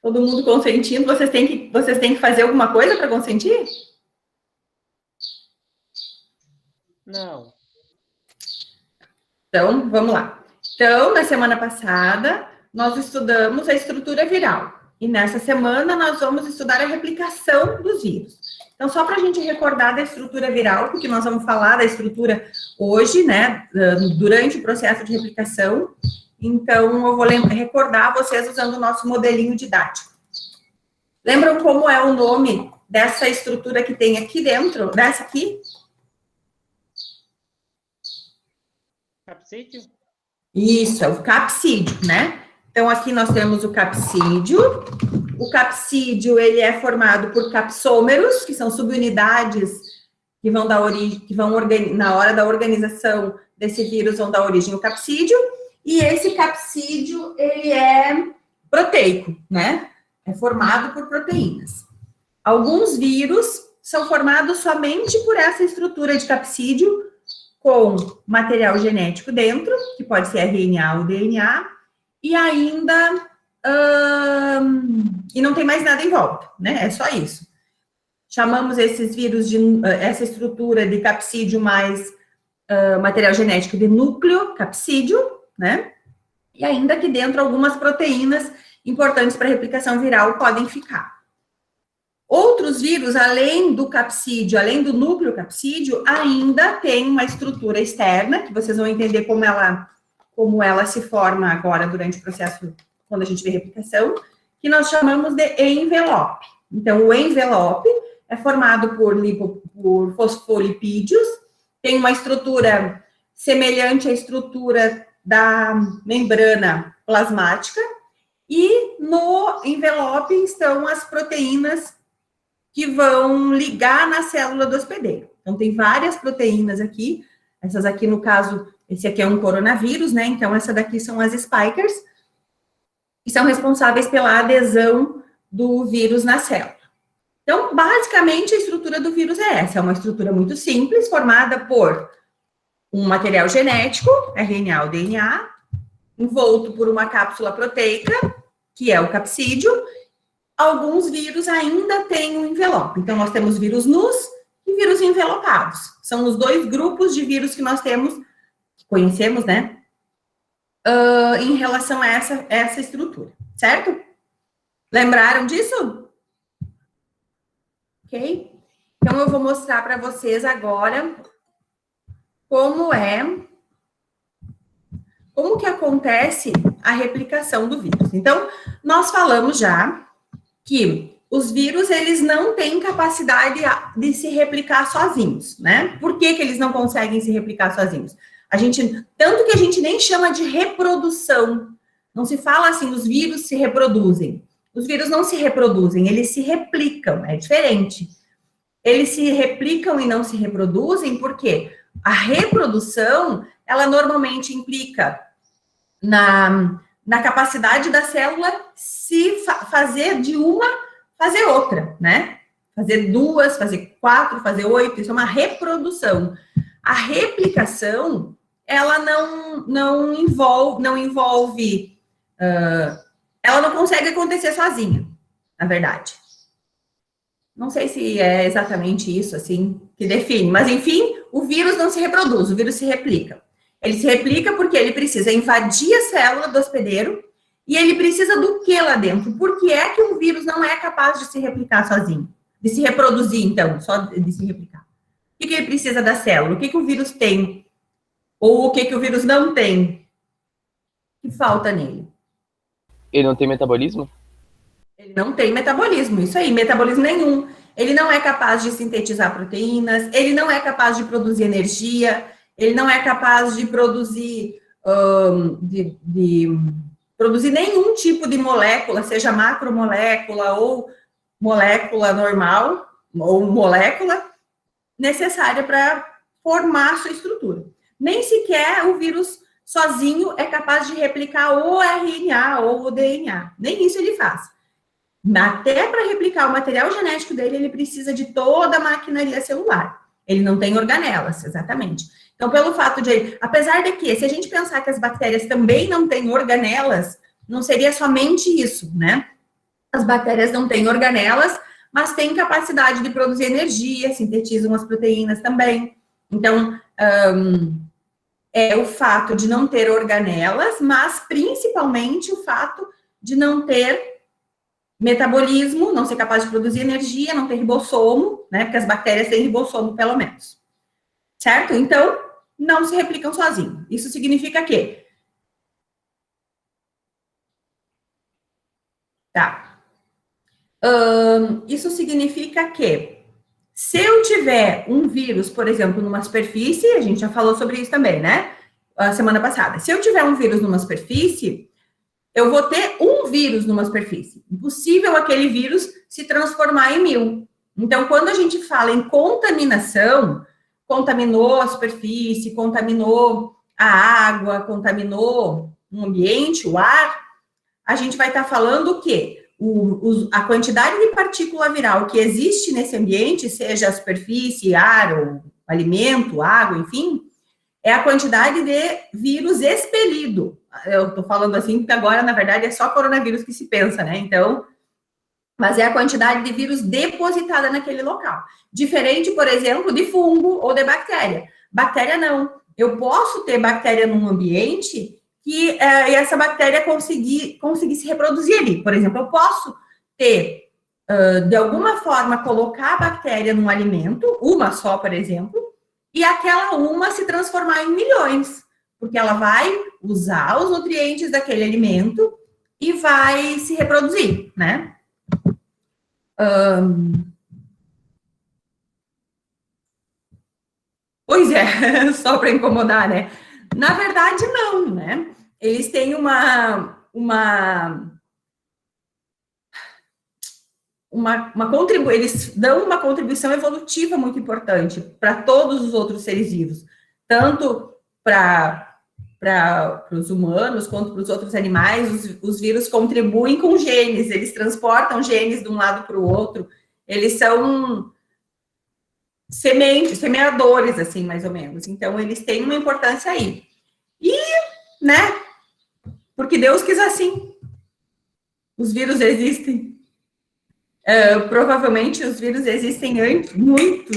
Todo mundo consentindo. Vocês têm que fazer alguma coisa para consentir? Não. Então, vamos lá. Então, na semana passada, nós estudamos a estrutura viral. E nessa semana, nós vamos estudar a replicação dos vírus. Então, só para a gente recordar da estrutura viral, porque nós vamos falar da estrutura hoje, né, durante o processo de replicação. Então, eu vou recordar vocês usando o nosso modelinho didático. Lembram como é o nome dessa estrutura que tem aqui dentro, dessa aqui? Capsídeo? Isso, é o capsídeo, né? Então, aqui nós temos o capsídeo. O capsídeo, ele é formado por capsômeros, que são subunidades que vão dar origem, na hora da organização desse vírus, vão dar origem ao capsídeo. E esse capsídeo, ele é proteico, né? É formado por proteínas. Alguns vírus são formados somente por essa estrutura de capsídeo, com material genético dentro, que pode ser RNA ou DNA, e ainda... e não tem mais nada em volta, né? É só isso. Chamamos esses vírus essa estrutura de capsídeo mais material genético de núcleo capsídeo, né? E ainda aqui dentro algumas proteínas importantes para a replicação viral podem ficar. Outros vírus, além do capsídeo, além do núcleo capsídeo, ainda tem uma estrutura externa, que vocês vão entender como ela se forma agora durante o processo, quando a gente vê replicação, que nós chamamos de envelope. Então, o envelope é formado por fosfolipídios, tem uma estrutura semelhante à estrutura da membrana plasmática, e no envelope estão as proteínas que vão ligar na célula do hospedeiro. Então, tem várias proteínas aqui, essas aqui, no caso, esse aqui é um coronavírus, né? Então, essa daqui são as spikers, que são responsáveis pela adesão do vírus na célula. Então, basicamente, a estrutura do vírus é essa, é uma estrutura muito simples, formada por um material genético, RNA ou DNA, envolto por uma cápsula proteica, que é o capsídeo. Alguns vírus ainda têm um envelope. Então, nós temos vírus nus e vírus envelopados. São os dois grupos de vírus que nós temos, que conhecemos, né? Em relação a essa estrutura, certo? Lembraram disso? Ok? Então, eu vou mostrar para vocês agora como que acontece a replicação do vírus. Então, nós falamos já que os vírus, eles não têm capacidade de se replicar sozinhos, né? Por que eles não conseguem se replicar sozinhos? Tanto que a gente nem chama de reprodução. Não se fala assim, os vírus se reproduzem. Os vírus não se reproduzem, eles se replicam, é diferente. Eles se replicam e não se reproduzem porque a reprodução, ela normalmente implica na capacidade da célula se fazer de uma, fazer outra, né? Fazer duas, fazer 4, fazer 8, isso é uma reprodução. A replicação, ela não envolve, ela não consegue acontecer sozinha, na verdade. Não sei se é exatamente isso, assim, que define, mas, enfim, o vírus não se reproduz, o vírus se replica. Ele se replica porque ele precisa invadir a célula do hospedeiro e ele precisa do que lá dentro? Por que é que um vírus não é capaz de se replicar sozinho? De se reproduzir, então, só de se replicar. O que ele precisa da célula? O que o vírus tem? Ou o que o vírus não tem? O que falta nele? Ele não tem metabolismo? Ele não tem metabolismo, isso aí, metabolismo nenhum. Ele não é capaz de sintetizar proteínas, ele não é capaz de produzir energia, ele não é capaz de produzir, produzir nenhum tipo de molécula, seja macromolécula ou molécula normal, ou molécula necessária para formar a sua estrutura. Nem sequer o vírus sozinho é capaz de replicar o RNA ou o DNA. Nem isso ele faz. Até para replicar o material genético dele, ele precisa de toda a maquinaria celular. Ele não tem organelas, exatamente. Então, pelo fato de... Apesar de que, se a gente pensar que as bactérias também não têm organelas, não seria somente isso, né? As bactérias não têm organelas, mas têm capacidade de produzir energia, sintetizam as proteínas também. Então, é o fato de não ter organelas, mas principalmente o fato de não ter metabolismo, não ser capaz de produzir energia, não ter ribossomo, né? Porque as bactérias têm ribossomo, pelo menos. Certo? Então, não se replicam sozinhos. Isso significa que... Tá. Isso significa que se eu tiver um vírus, por exemplo, numa superfície, a gente já falou sobre isso também, né? A semana passada. Se eu tiver um vírus numa superfície, eu vou ter um vírus numa superfície. Impossível aquele vírus se transformar em 1000. Então, quando a gente fala em contaminação, contaminou a superfície, contaminou a água, contaminou o ambiente, o ar, a gente vai estar falando o quê? A quantidade de partícula viral que existe nesse ambiente, seja a superfície, ar, ou alimento, água, enfim, é a quantidade de vírus expelido. Eu estou falando assim porque agora, na verdade, é só coronavírus que se pensa, né? Então, mas é a quantidade de vírus depositada naquele local. Diferente, por exemplo, de fungo ou de bactéria. Bactéria não. Eu posso ter bactéria num ambiente que essa bactéria conseguir se reproduzir ali. Por exemplo, eu posso ter, de alguma forma, colocar a bactéria num alimento, uma só, por exemplo, e aquela uma se transformar em milhões, porque ela vai usar os nutrientes daquele alimento e vai se reproduzir, né? Pois é, só para incomodar, né? Na verdade, não, né? Eles têm eles dão uma contribuição evolutiva muito importante para todos os outros seres vivos, tanto para os humanos quanto para os outros animais. Os vírus contribuem com genes, eles transportam genes de um lado para o outro, eles são semeadores, assim, mais ou menos. Então, eles têm uma importância aí. E, né, porque Deus quis assim. Os vírus existem. Provavelmente os vírus existem antes, muito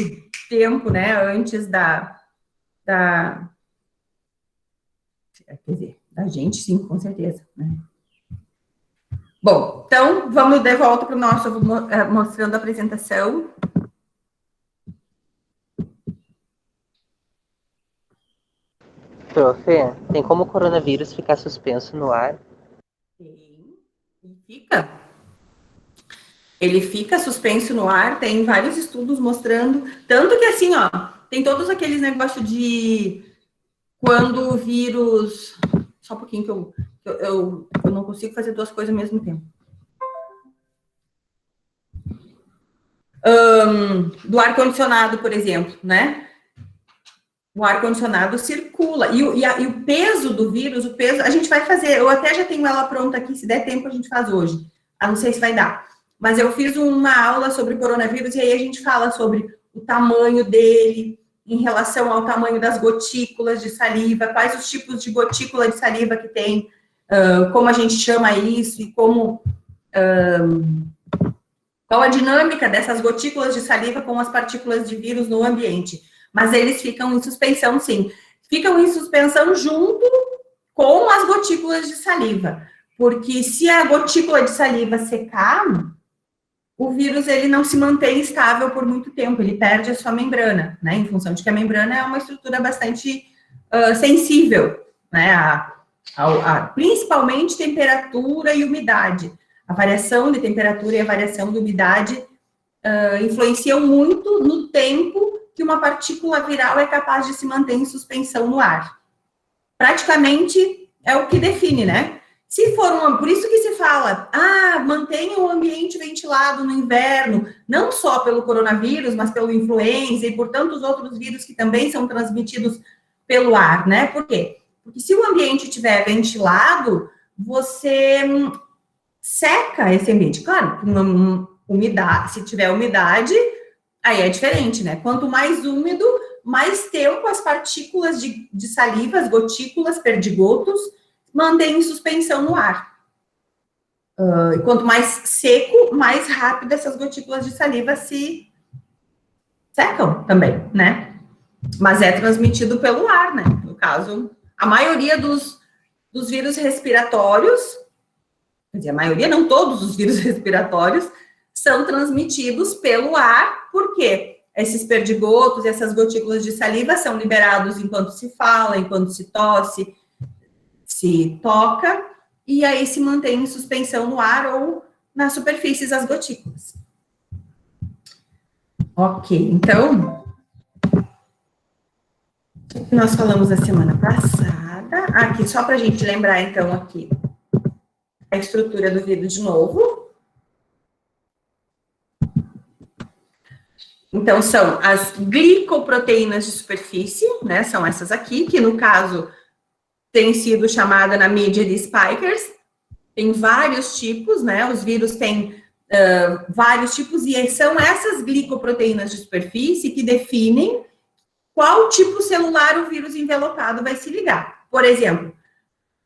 tempo, né, antes quer dizer, da gente, sim, com certeza, né? Bom, então, vamos de volta para o nosso, mostrando a apresentação. Profe, tem como o coronavírus ficar suspenso no ar? Tem, fica. Ele fica suspenso no ar, tem vários estudos mostrando, tanto que assim, ó, tem todos aqueles negócios de quando o vírus... Só um pouquinho que eu não consigo fazer duas coisas ao mesmo tempo. Do ar-condicionado, por exemplo, né? O ar-condicionado circula. E o peso do vírus, a gente vai fazer, eu até já tenho ela pronta aqui, se der tempo a gente faz hoje. Não sei se vai dar. Mas eu fiz uma aula sobre coronavírus e aí a gente fala sobre o tamanho dele em relação ao tamanho das gotículas de saliva, quais os tipos de gotícula de saliva que tem, como a gente chama isso e como... qual a dinâmica dessas gotículas de saliva com as partículas de vírus no ambiente. Mas eles ficam em suspensão, sim. Ficam em suspensão junto com as gotículas de saliva. Porque se a gotícula de saliva secar, o vírus ele não se mantém estável por muito tempo, ele perde a sua membrana, né? Em função de que a membrana é uma estrutura bastante sensível, né? Principalmente temperatura e umidade. A variação de temperatura e a variação de umidade influenciam muito no tempo que uma partícula viral é capaz de se manter em suspensão no ar. Praticamente é o que define, né? Se for por isso que se fala, mantenha o ambiente ventilado no inverno, não só pelo coronavírus, mas pelo influenza e por tantos outros vírus que também são transmitidos pelo ar, né? Por quê? Porque se o ambiente estiver ventilado, você seca esse ambiente. Claro, umidade, se tiver umidade, aí é diferente, né? Quanto mais úmido, mais tempo as partículas de saliva, as gotículas, perdigotos, mantêm em suspensão no ar. E quanto mais seco, mais rápido essas gotículas de saliva se secam também, né? Mas é transmitido pelo ar, né? No caso, a maioria dos vírus respiratórios, quer dizer, a maioria, não todos os vírus respiratórios, são transmitidos pelo ar, porque esses perdigotos, essas gotículas de saliva são liberados enquanto se fala, enquanto se tosse, se toca, e aí se mantém em suspensão no ar ou nas superfícies as gotículas. Ok, então, o que nós falamos na semana passada, aqui, só para a gente lembrar, então, aqui, a estrutura do vírus de novo. Então, são as glicoproteínas de superfície, né, são essas aqui, que no caso tem sido chamada na mídia de spikers. Tem vários tipos, né, os vírus têm vários tipos, e são essas glicoproteínas de superfície que definem qual tipo celular o vírus envelopado vai se ligar. Por exemplo,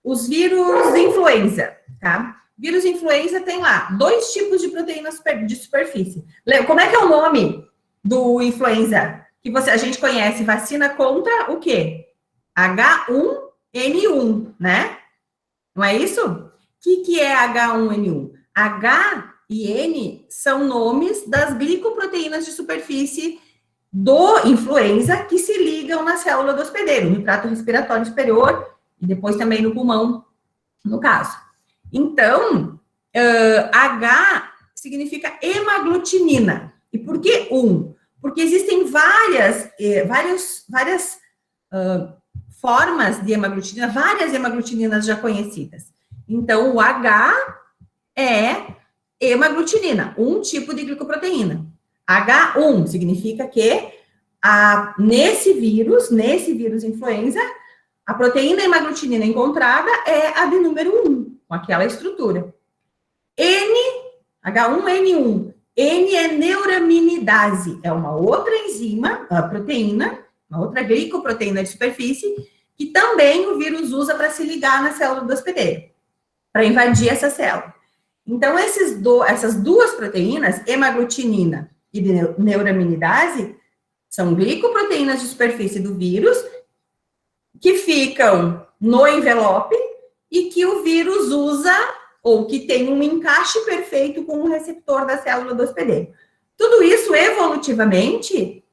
os vírus influenza, tá? Vírus influenza tem lá 2 tipos de proteínas de superfície. Como é que é o nome do influenza que a gente conhece? Vacina contra o quê? H1N1, né? Não é isso? O que é H1N1? H e N são nomes das glicoproteínas de superfície do influenza que se ligam na célula do hospedeiro, no trato respiratório superior e depois também no pulmão, no caso. Então, H significa hemaglutinina. E por que 1? Porque existem várias formas de hemaglutinina, várias hemaglutininas já conhecidas. Então, o H é hemaglutinina, um tipo de glicoproteína. H1 significa que nesse vírus influenza, a proteína hemaglutinina encontrada é a de número 1, com aquela estrutura. H1N1. N é neuraminidase, é uma outra enzima, a proteína, uma outra glicoproteína de superfície, que também o vírus usa para se ligar na célula do hospedeiro, para invadir essa célula. Então, essas duas proteínas, hemaglutinina e neuraminidase, são glicoproteínas de superfície do vírus que ficam no envelope e que o vírus usa, ou que tem um encaixe perfeito com o receptor da célula do hospedeiro. Tudo isso, evolutivamente,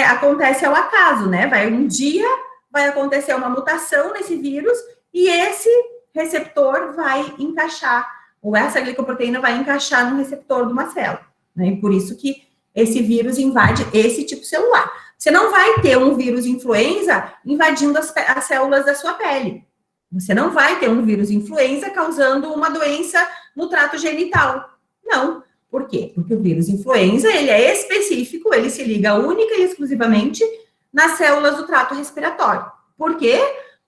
acontece ao acaso, né? Um dia vai acontecer uma mutação nesse vírus e esse receptor vai encaixar, ou essa glicoproteína vai encaixar no receptor de uma célula, né? E por isso que esse vírus invade esse tipo celular. Você não vai ter um vírus influenza invadindo as células da sua pele. Você não vai ter um vírus influenza causando uma doença no trato genital. Não. Por quê? Porque o vírus influenza, ele é específico, ele se liga única e exclusivamente nas células do trato respiratório. Por quê?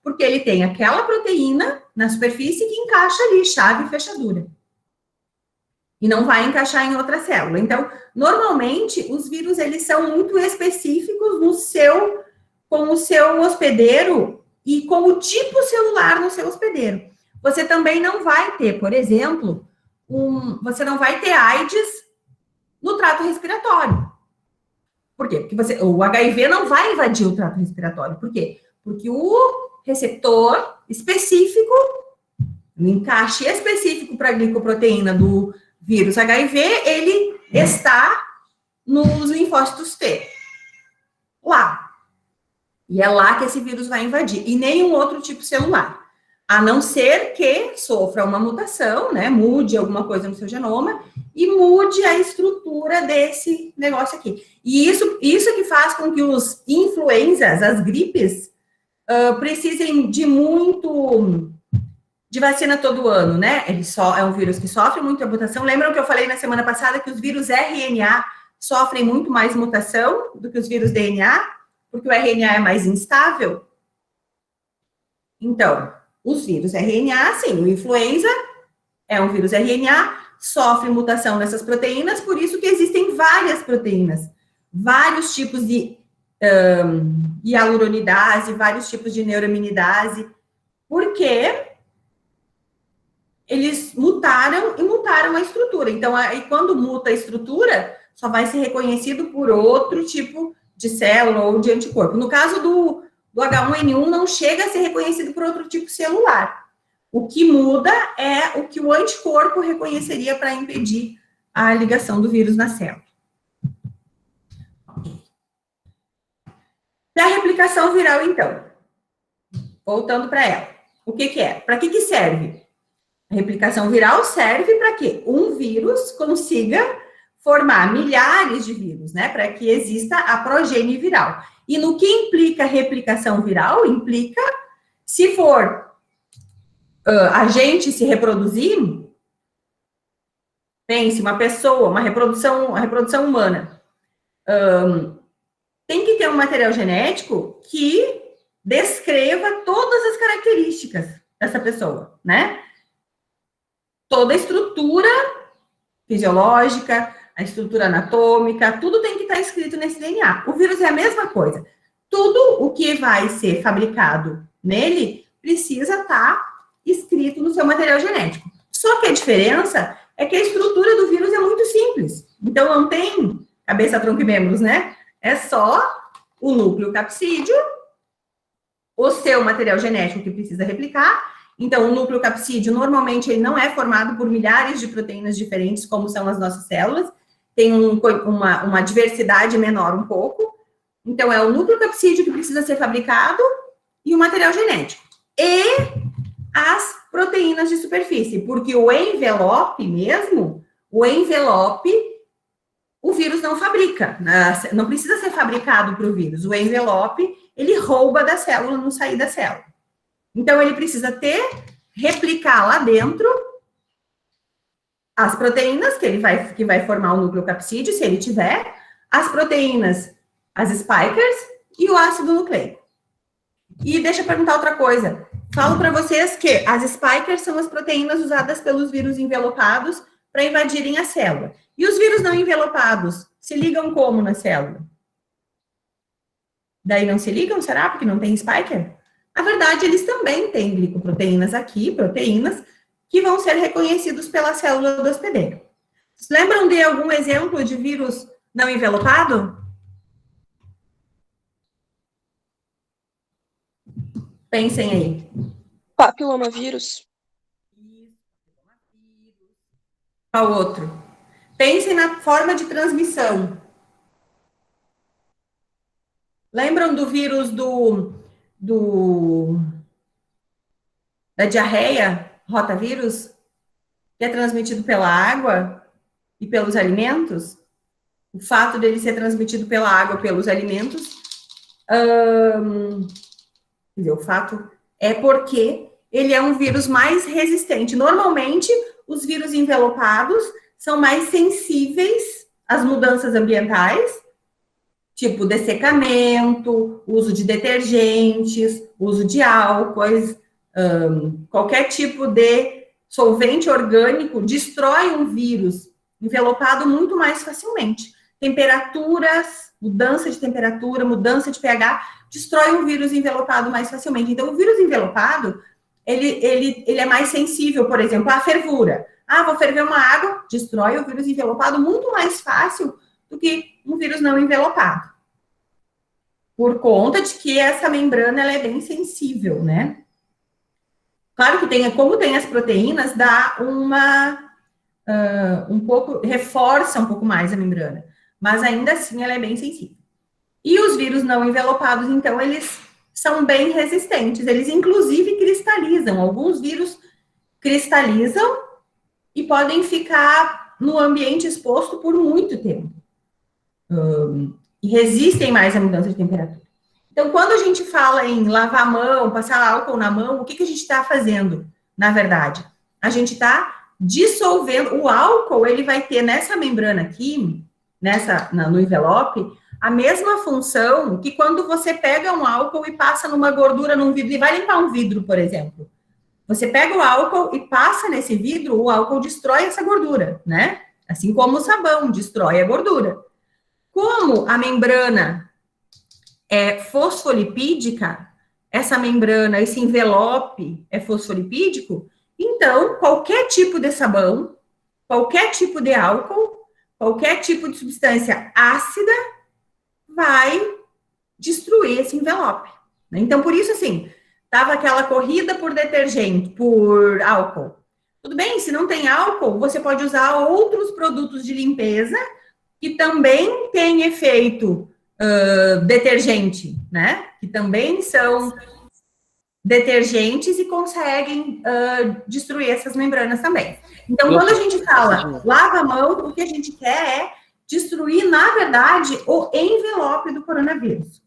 Porque ele tem aquela proteína na superfície que encaixa ali, chave e fechadura. E não vai encaixar em outra célula. Então, normalmente, os vírus, eles são muito específicos com o seu hospedeiro e com o tipo celular no seu hospedeiro. Você também não vai ter, por exemplo, você não vai ter AIDS no trato respiratório. Por quê? Porque o HIV não vai invadir o trato respiratório. Por quê? Porque o receptor específico, o encaixe específico para a glicoproteína do vírus HIV, ele está nos linfócitos T. Lá. E é lá que esse vírus vai invadir. E nenhum outro tipo celular. A não ser que sofra uma mutação, né? Mude alguma coisa no seu genoma e mude a estrutura desse negócio aqui. E isso que faz com que os influenzas, as gripes, precisem de vacina todo ano, né? É um vírus que sofre muita mutação. Lembram que eu falei na semana passada que os vírus RNA sofrem muito mais mutação do que os vírus DNA? Porque o RNA é mais instável? Então, os vírus RNA, sim, o influenza é um vírus RNA, sofre mutação nessas proteínas, por isso que existem várias proteínas, vários tipos de hialuronidase, vários tipos de neuraminidase. Por quê? eles mutaram e mutaram a estrutura. Então, aí quando muta a estrutura, só vai ser reconhecido por outro tipo de célula ou de anticorpo. No caso do H1N1, não chega a ser reconhecido por outro tipo celular. O que muda é o que o anticorpo reconheceria para impedir a ligação do vírus na célula. E a replicação viral, então? Voltando para ela. O que é? Para que serve? A replicação viral serve para que um vírus consiga formar milhares de vírus, né? Para que exista a progênie viral. E no que implica replicação viral? Implica, se for a gente se reproduzir, pense, uma pessoa, a reprodução humana, tem que ter um material genético que descreva todas as características dessa pessoa, né? Toda a estrutura fisiológica, a estrutura anatômica, tudo tem que estar escrito nesse DNA. O vírus é a mesma coisa. Tudo o que vai ser fabricado nele precisa estar escrito no seu material genético. Só que a diferença é que a estrutura do vírus é muito simples. Então, não tem cabeça, tronco e membros, né? É só o núcleo capsídeo, o seu material genético que precisa replicar. Então, o núcleo capsídeo, normalmente, ele não é formado por milhares de proteínas diferentes, como são as nossas células. Tem uma diversidade menor um pouco. Então, é o núcleo capsídeo que precisa ser fabricado e o material genético. E as proteínas de superfície, porque o envelope mesmo, o vírus não fabrica, não precisa ser fabricado para o vírus. O envelope, ele rouba da célula, não sair da célula. Então, ele precisa replicar lá dentro as proteínas que vai formar o núcleo capsídeo, se ele tiver, as proteínas, as spikers e o ácido nucleico. E deixa eu perguntar outra coisa. Falo para vocês que as spikers são as proteínas usadas pelos vírus envelopados para invadirem a célula. E os vírus não envelopados se ligam como na célula? Daí não se ligam, será? Porque não tem spiker? Na verdade, eles também têm glicoproteínas aqui, proteínas, que vão ser reconhecidos pela célula do hospedeiro. Vocês lembram de algum exemplo de vírus não envelopado? Pensem aí. Papilomavírus. Qual outro? Pensem na forma de transmissão. Lembram do vírus da diarreia, rotavírus, que é transmitido pela água e pelos alimentos? O fato dele ser transmitido pela água e pelos alimentos, o fato é porque ele é um vírus mais resistente. Normalmente, os vírus envelopados são mais sensíveis às mudanças ambientais, tipo dessecamento, uso de detergentes, uso de álcoois, qualquer tipo de solvente orgânico destrói um vírus envelopado muito mais facilmente. Temperaturas, mudança de temperatura, mudança de pH, destrói um vírus envelopado mais facilmente. Então, o vírus envelopado, ele é mais sensível, por exemplo, à fervura. Vou ferver uma água, destrói o vírus envelopado muito mais fácil do que um vírus não envelopado. Por conta de que essa membrana, ela é bem sensível, né? Claro que como tem as proteínas, dá reforça um pouco mais a membrana. Mas ainda assim, ela é bem sensível. E os vírus não envelopados, então, eles são bem resistentes. Eles, inclusive, cristalizam. Alguns vírus cristalizam e podem ficar no ambiente exposto por muito tempo. E resistem mais à mudança de temperatura. Então, quando a gente fala em lavar a mão, passar álcool na mão, o que a gente está fazendo, na verdade? A gente está dissolvendo. O álcool, ele vai ter nessa membrana aqui, no envelope, a mesma função que quando você pega um álcool e passa numa gordura num vidro, e vai limpar um vidro, por exemplo. Você pega o álcool e passa nesse vidro, o álcool destrói essa gordura, né? Assim como o sabão destrói a gordura. Como a membrana é fosfolipídica, essa membrana, esse envelope é fosfolipídico, Então, qualquer tipo de sabão, qualquer tipo de álcool, qualquer tipo de substância ácida vai destruir esse envelope. Né? Então, por isso, assim, tava aquela corrida por detergente, por álcool. Tudo bem, se não tem álcool, você pode usar outros produtos de limpeza que também têm efeito detergente, né? Que também são detergentes e conseguem destruir essas membranas também. Então, quando a gente fala lava a mão, o que a gente quer é destruir, na verdade, o envelope do coronavírus.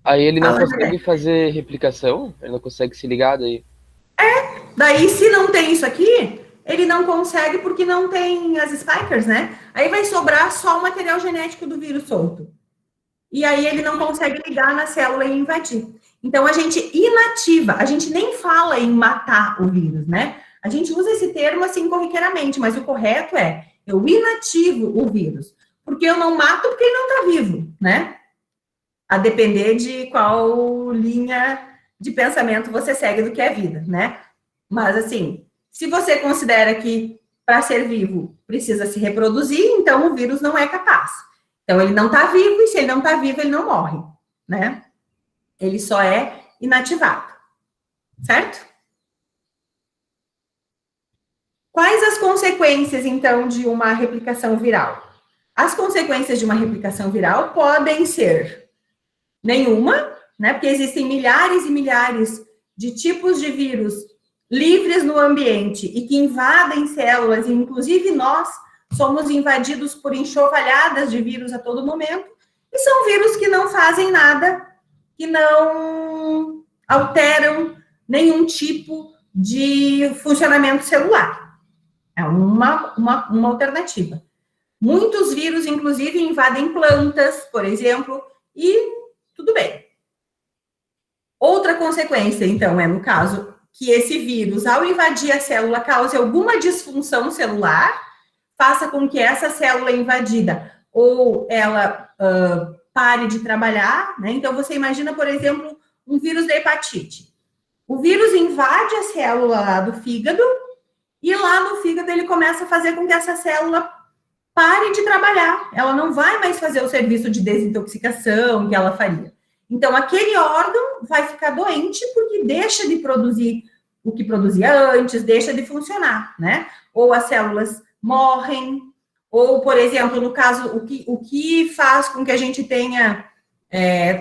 Aí ele não consegue fazer replicação? Ele não consegue se ligar daí? Daí, se não tem isso aqui, ele não consegue porque não tem as spikers, né? Aí vai sobrar só o material genético do vírus solto. E aí ele não consegue ligar na célula e invadir. Então, a gente inativa, a gente nem fala em matar o vírus, né? A gente usa esse termo assim corriqueiramente, mas o correto é eu inativo o vírus. Porque eu não mato porque ele não está vivo, né? A depender de qual linha de pensamento você segue do que é vida, né? Mas, assim, se você considera que para ser vivo precisa se reproduzir, então o vírus não é capaz. Então, ele não está vivo, e se ele não está vivo, ele não morre, né? Ele só é inativado, certo? Quais as consequências, então, de uma replicação viral? As consequências de uma replicação viral podem ser nenhuma, né? Porque existem milhares e milhares de tipos de vírus livres no ambiente e que invadem células, e inclusive nós somos invadidos por enxovalhadas de vírus a todo momento, e são vírus que não fazem nada, que não alteram nenhum tipo de funcionamento celular. É uma alternativa. Muitos vírus, inclusive, invadem plantas, por exemplo, e tudo bem. Outra consequência, então, é, no caso, que esse vírus, ao invadir a célula, cause alguma disfunção celular, faça com que essa célula invadida ou ela pare de trabalhar, né? Então, você imagina, por exemplo, um vírus da hepatite. O vírus invade a célula lá do fígado e lá no fígado ele começa a fazer com que essa célula pare de trabalhar. Ela não vai mais fazer o serviço de desintoxicação que ela faria. Então, aquele órgão vai ficar doente porque deixa de produzir o que produzia antes, deixa de funcionar, né? Ou as células morrem, ou, por exemplo, no caso, o que faz com que a gente tenha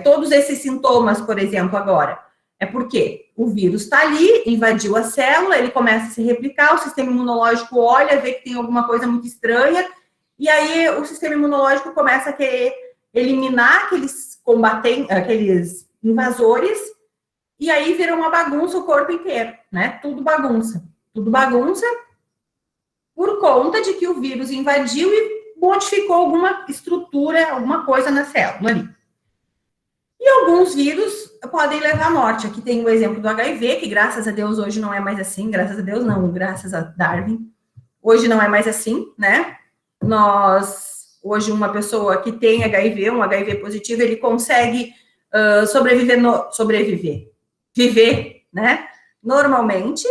todos esses sintomas, por exemplo, agora? É porque o vírus está ali, invadiu a célula, ele começa a se replicar, o sistema imunológico olha, vê que tem alguma coisa muito estranha, e aí o sistema imunológico começa a querer eliminar aqueles invasores, e aí vira uma bagunça o corpo inteiro, né? Tudo bagunça por conta de que o vírus invadiu e modificou alguma estrutura, alguma coisa na célula ali. E alguns vírus podem levar à morte. Aqui tem o exemplo do HIV, que graças a Deus hoje não é mais assim, graças a Deus não, graças a Darwin, hoje não é mais assim, né? Hoje uma pessoa que tem HIV, um HIV positivo, ele consegue viver, né? Normalmente,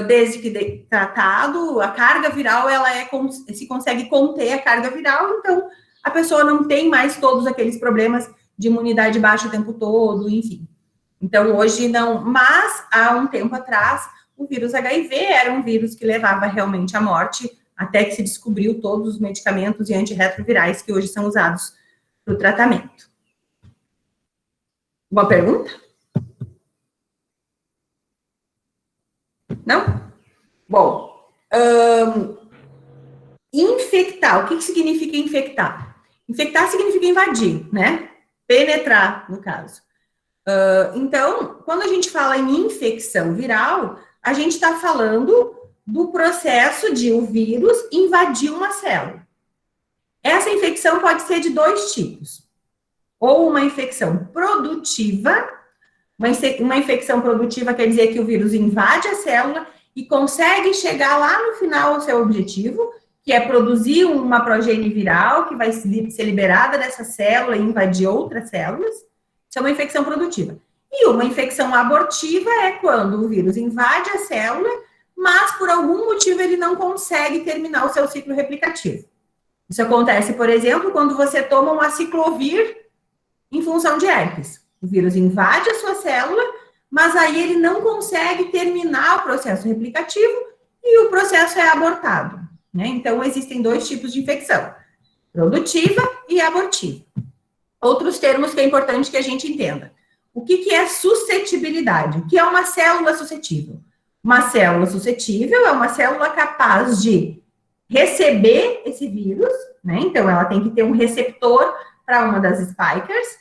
desde que tratado, a carga viral, se consegue conter a carga viral, então a pessoa não tem mais todos aqueles problemas de imunidade baixa o tempo todo, enfim. Então, hoje não, mas há um tempo atrás, o vírus HIV era um vírus que levava realmente à morte, até que se descobriu todos os medicamentos e antirretrovirais que hoje são usados para o tratamento. Uma pergunta? Não? Bom, infectar, o que significa infectar? Infectar significa invadir, né? Penetrar, no caso. Então, quando a gente fala em infecção viral, a gente está falando do processo de o vírus invadir uma célula. Essa infecção pode ser de dois tipos. Ou uma infecção produtiva, uma infecção produtiva quer dizer que o vírus invade a célula e consegue chegar lá no final ao seu objetivo, que é produzir uma progênie viral que vai ser liberada dessa célula e invadir outras células. Isso é uma infecção produtiva. E uma infecção abortiva é quando o vírus invade a célula, mas por algum motivo ele não consegue terminar o seu ciclo replicativo. Isso acontece, por exemplo, quando você toma um aciclovir em função de herpes. O vírus invade a sua célula, mas aí ele não consegue terminar o processo replicativo e o processo é abortado, né? Então, existem dois tipos de infecção, produtiva e abortiva. Outros termos que é importante que a gente entenda. O que é suscetibilidade? O que é uma célula suscetível? Uma célula suscetível é uma célula capaz de receber esse vírus, né? Então, ela tem que ter um receptor para uma das spikers,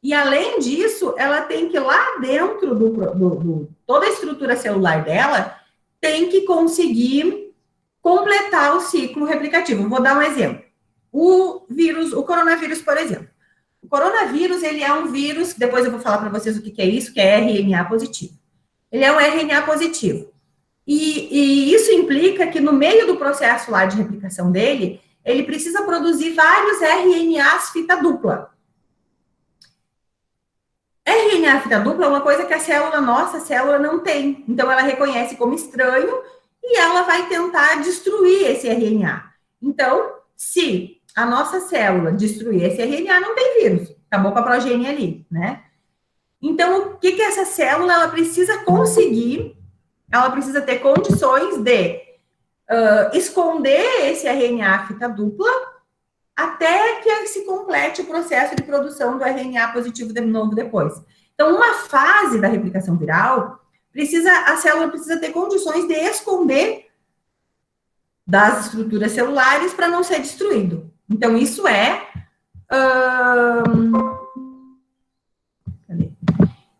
e além disso, ela tem que lá dentro toda a estrutura celular dela, tem que conseguir completar o ciclo replicativo. Vou dar um exemplo. O coronavírus, por exemplo. O coronavírus, ele é um vírus, depois eu vou falar para vocês o que é isso, que é RNA positivo. Ele é um RNA positivo. E isso implica que no meio do processo lá de replicação dele, ele precisa produzir vários RNAs fita dupla. RNA fita dupla é uma coisa que nossa célula não tem. Então, ela reconhece como estranho e ela vai tentar destruir esse RNA. Então, se a nossa célula destruir esse RNA, não tem vírus. Acabou com a progênie ali, né? Então, o que essa célula, ela precisa conseguir? Ela precisa ter condições de esconder esse RNA fita dupla até que se complete o processo de produção do RNA positivo de novo depois. Então, uma fase da replicação viral, a célula precisa ter condições de esconder das estruturas celulares para não ser destruído. Então, isso é...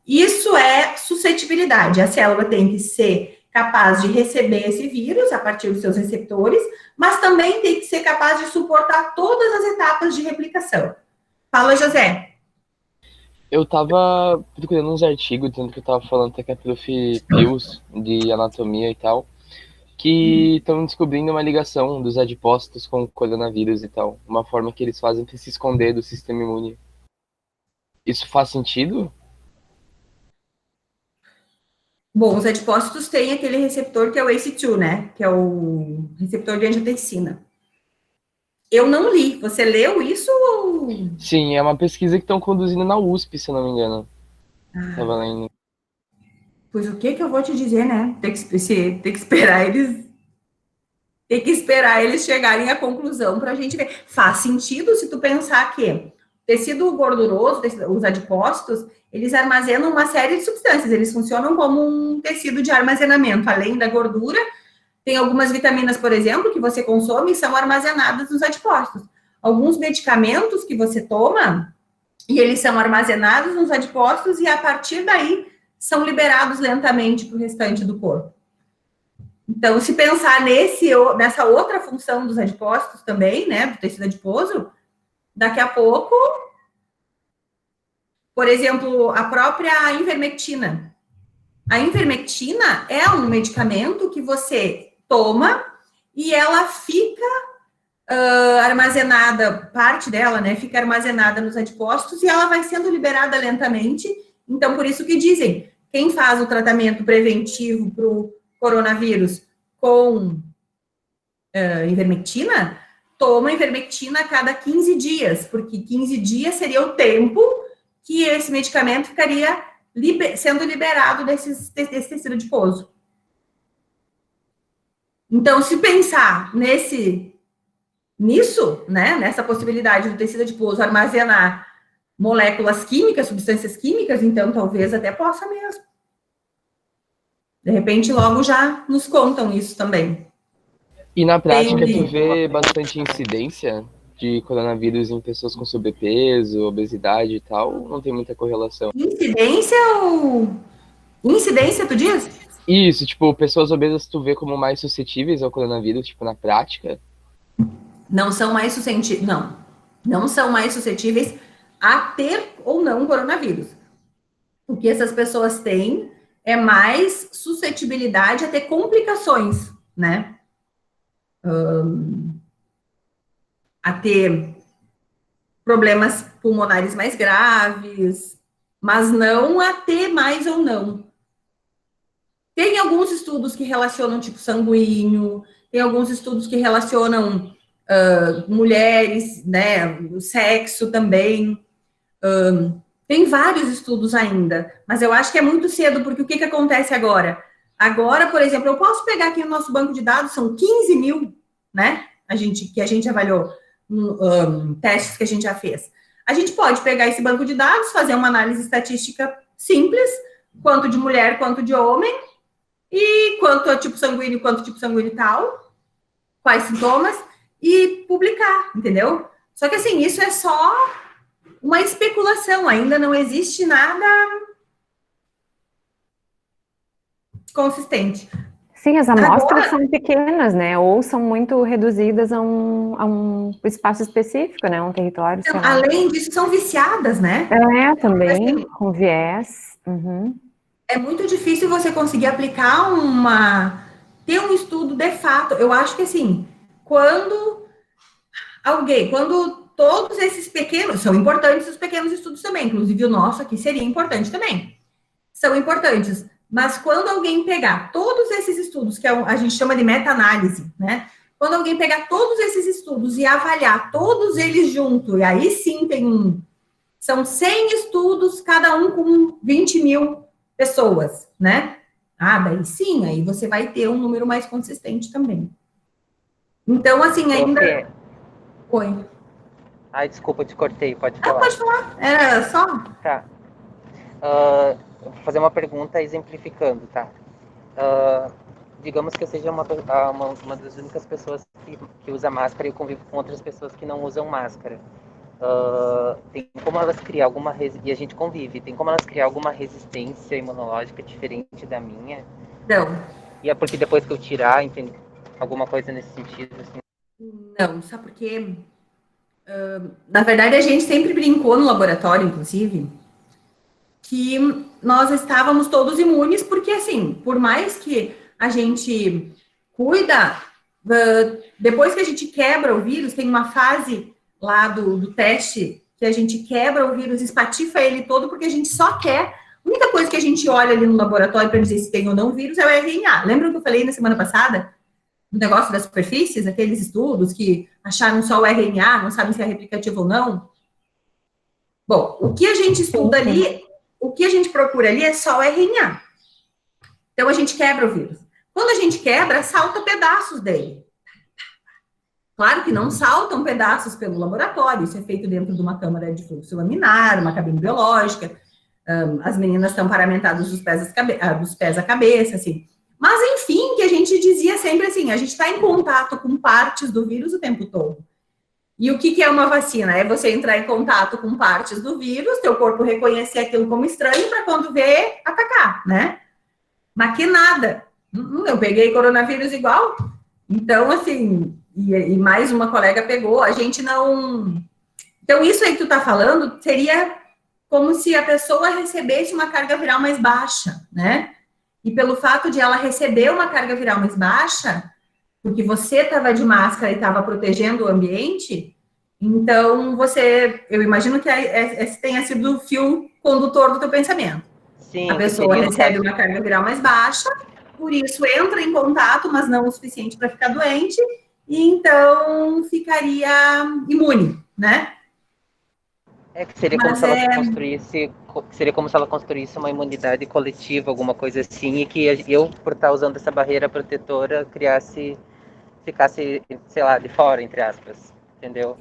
Isso é suscetibilidade. A célula tem que ser capaz de receber esse vírus a partir dos seus receptores, mas também tem que ser capaz de suportar todas as etapas de replicação. Fala, José. Eu tava procurando uns artigos, tanto que eu tava falando até com a prof. Pius, de anatomia e tal, que estão descobrindo uma ligação dos adipócitos com o coronavírus e tal. Uma forma que eles fazem para se esconder do sistema imune. Isso faz sentido? Bom, os adipócitos têm aquele receptor que é o ACE2, né? Que é o receptor de angiotensina. Eu não li. Você leu isso ou... Sim, é uma pesquisa que estão conduzindo na USP, se eu não me engano. Tava lendo. Pois o que eu vou te dizer, né? Tem que esperar eles... Tem que esperar eles chegarem à conclusão para a gente ver. Faz sentido se tu pensar que tecido gorduroso, os adipócitos, eles armazenam uma série de substâncias. Eles funcionam como um tecido de armazenamento. Além da gordura, tem algumas vitaminas, por exemplo, que você consome e são armazenadas nos adipócitos. Alguns medicamentos que você toma e eles são armazenados nos adipócitos e a partir daí são liberados lentamente para o restante do corpo. Então, se pensar nessa outra função dos adipócitos também, né, do tecido adiposo, daqui a pouco, por exemplo, a própria ivermectina. A ivermectina é um medicamento que você toma e ela fica armazenada, parte dela, né, fica armazenada nos adipócitos e ela vai sendo liberada lentamente. Então, por isso que dizem, quem faz o tratamento preventivo para o coronavírus com ivermectina, toma ivermectina a cada 15 dias, porque 15 dias seria o tempo que esse medicamento ficaria sendo liberado desse tecido adiposo. Então, se pensar nisso, né, nessa possibilidade do tecido adiposo armazenar moléculas químicas, substâncias químicas, então talvez até possa mesmo. De repente, logo já nos contam isso também. E na prática, tu vê bastante incidência de coronavírus em pessoas com sobrepeso, obesidade e tal? Não tem muita correlação? Incidência ou... Incidência, tu diz? Isso, tipo, pessoas obesas tu vê como mais suscetíveis ao coronavírus, tipo, na prática? Não são mais suscetíveis, não são mais suscetíveis a ter ou não coronavírus. O que essas pessoas têm é mais suscetibilidade a ter complicações, né? A ter problemas pulmonares mais graves, mas não a ter mais ou não. Tem alguns estudos que relacionam tipo sanguíneo, tem alguns estudos que relacionam mulheres, né, o sexo também. Tem vários estudos ainda, mas eu acho que é muito cedo, porque o que acontece agora? Agora, por exemplo, eu posso pegar aqui o nosso banco de dados, são 15 mil, né, que a gente avaliou, testes que a gente já fez. A gente pode pegar esse banco de dados, fazer uma análise estatística simples, quanto de mulher, quanto de homem, e quanto é tipo sanguíneo, quanto tipo sanguíneo tal, quais sintomas, e publicar, entendeu? Só que assim, isso é só uma especulação, ainda não existe nada consistente. Sim, as amostras são pequenas, né? Ou são muito reduzidas a um espaço específico, né? Um território. Então, além disso, são viciadas, né? Também, assim, com viés. Uhum. É muito difícil você conseguir aplicar ter um estudo de fato. Eu acho que assim, quando todos esses pequenos, são importantes os pequenos estudos também, inclusive o nosso aqui seria importante também. São importantes. Mas quando alguém pegar todos esses estudos, que a gente chama de meta-análise, né? Quando alguém pegar todos esses estudos e avaliar todos eles juntos, e aí sim são 100 estudos, cada um com 20 mil pessoas, né? Daí sim, aí você vai ter um número mais consistente também. Então, assim, ainda... Oi. Ai, desculpa, eu te cortei, pode falar. Pode falar, era só... Tá. Vou fazer uma pergunta exemplificando, tá? Digamos que eu seja uma das únicas pessoas que usa máscara e eu convivo com outras pessoas que não usam máscara. Tem como elas criar e a gente convive, tem como elas criar alguma resistência imunológica diferente da minha? Não. E é porque depois que eu tirar, entende? Alguma coisa nesse sentido, assim? Não, sabe por quê? Na verdade, a gente sempre brincou no laboratório, inclusive, que nós estávamos todos imunes, porque, assim, por mais que a gente cuida, depois que a gente quebra o vírus, tem uma fase lá do teste que a gente quebra o vírus, espatifa ele todo, porque a gente só quer... A única coisa que a gente olha ali no laboratório para dizer se tem ou não vírus é o RNA. Lembra que eu falei na semana passada? Do negócio das superfícies, aqueles estudos que acharam só o RNA, não sabem se é replicativo ou não? Bom, o que a gente estuda ali, o que a gente procura ali é só o RNA. Então, a gente quebra o vírus. Quando a gente quebra, salta pedaços dele. Claro que não saltam pedaços pelo laboratório, isso é feito dentro de uma câmara de fluxo laminar, uma cabine biológica, as meninas estão paramentadas dos pés à cabeça, assim. Mas, enfim, que a gente dizia sempre assim, a gente está em contato com partes do vírus o tempo todo. E o que é uma vacina? É você entrar em contato com partes do vírus, teu corpo reconhecer aquilo como estranho para quando vê, atacar, né? Mas que nada. Eu peguei coronavírus igual. Então, assim, e mais uma colega pegou, a gente não... Então, isso aí que tu tá falando seria como se a pessoa recebesse uma carga viral mais baixa, né? E pelo fato de ela receber uma carga viral mais baixa, porque você estava de máscara e estava protegendo o ambiente, então eu imagino que esse tenha sido o fio condutor do teu pensamento. Sim, a pessoa recebe uma carga viral mais baixa, por isso entra em contato, mas não o suficiente para ficar doente, e então ficaria imune, né? Que seria como se ela construísse, seria como se ela construísse uma imunidade coletiva, alguma coisa assim, e que eu, por estar usando essa barreira protetora, ficasse, sei lá, de fora, entre aspas, entendeu?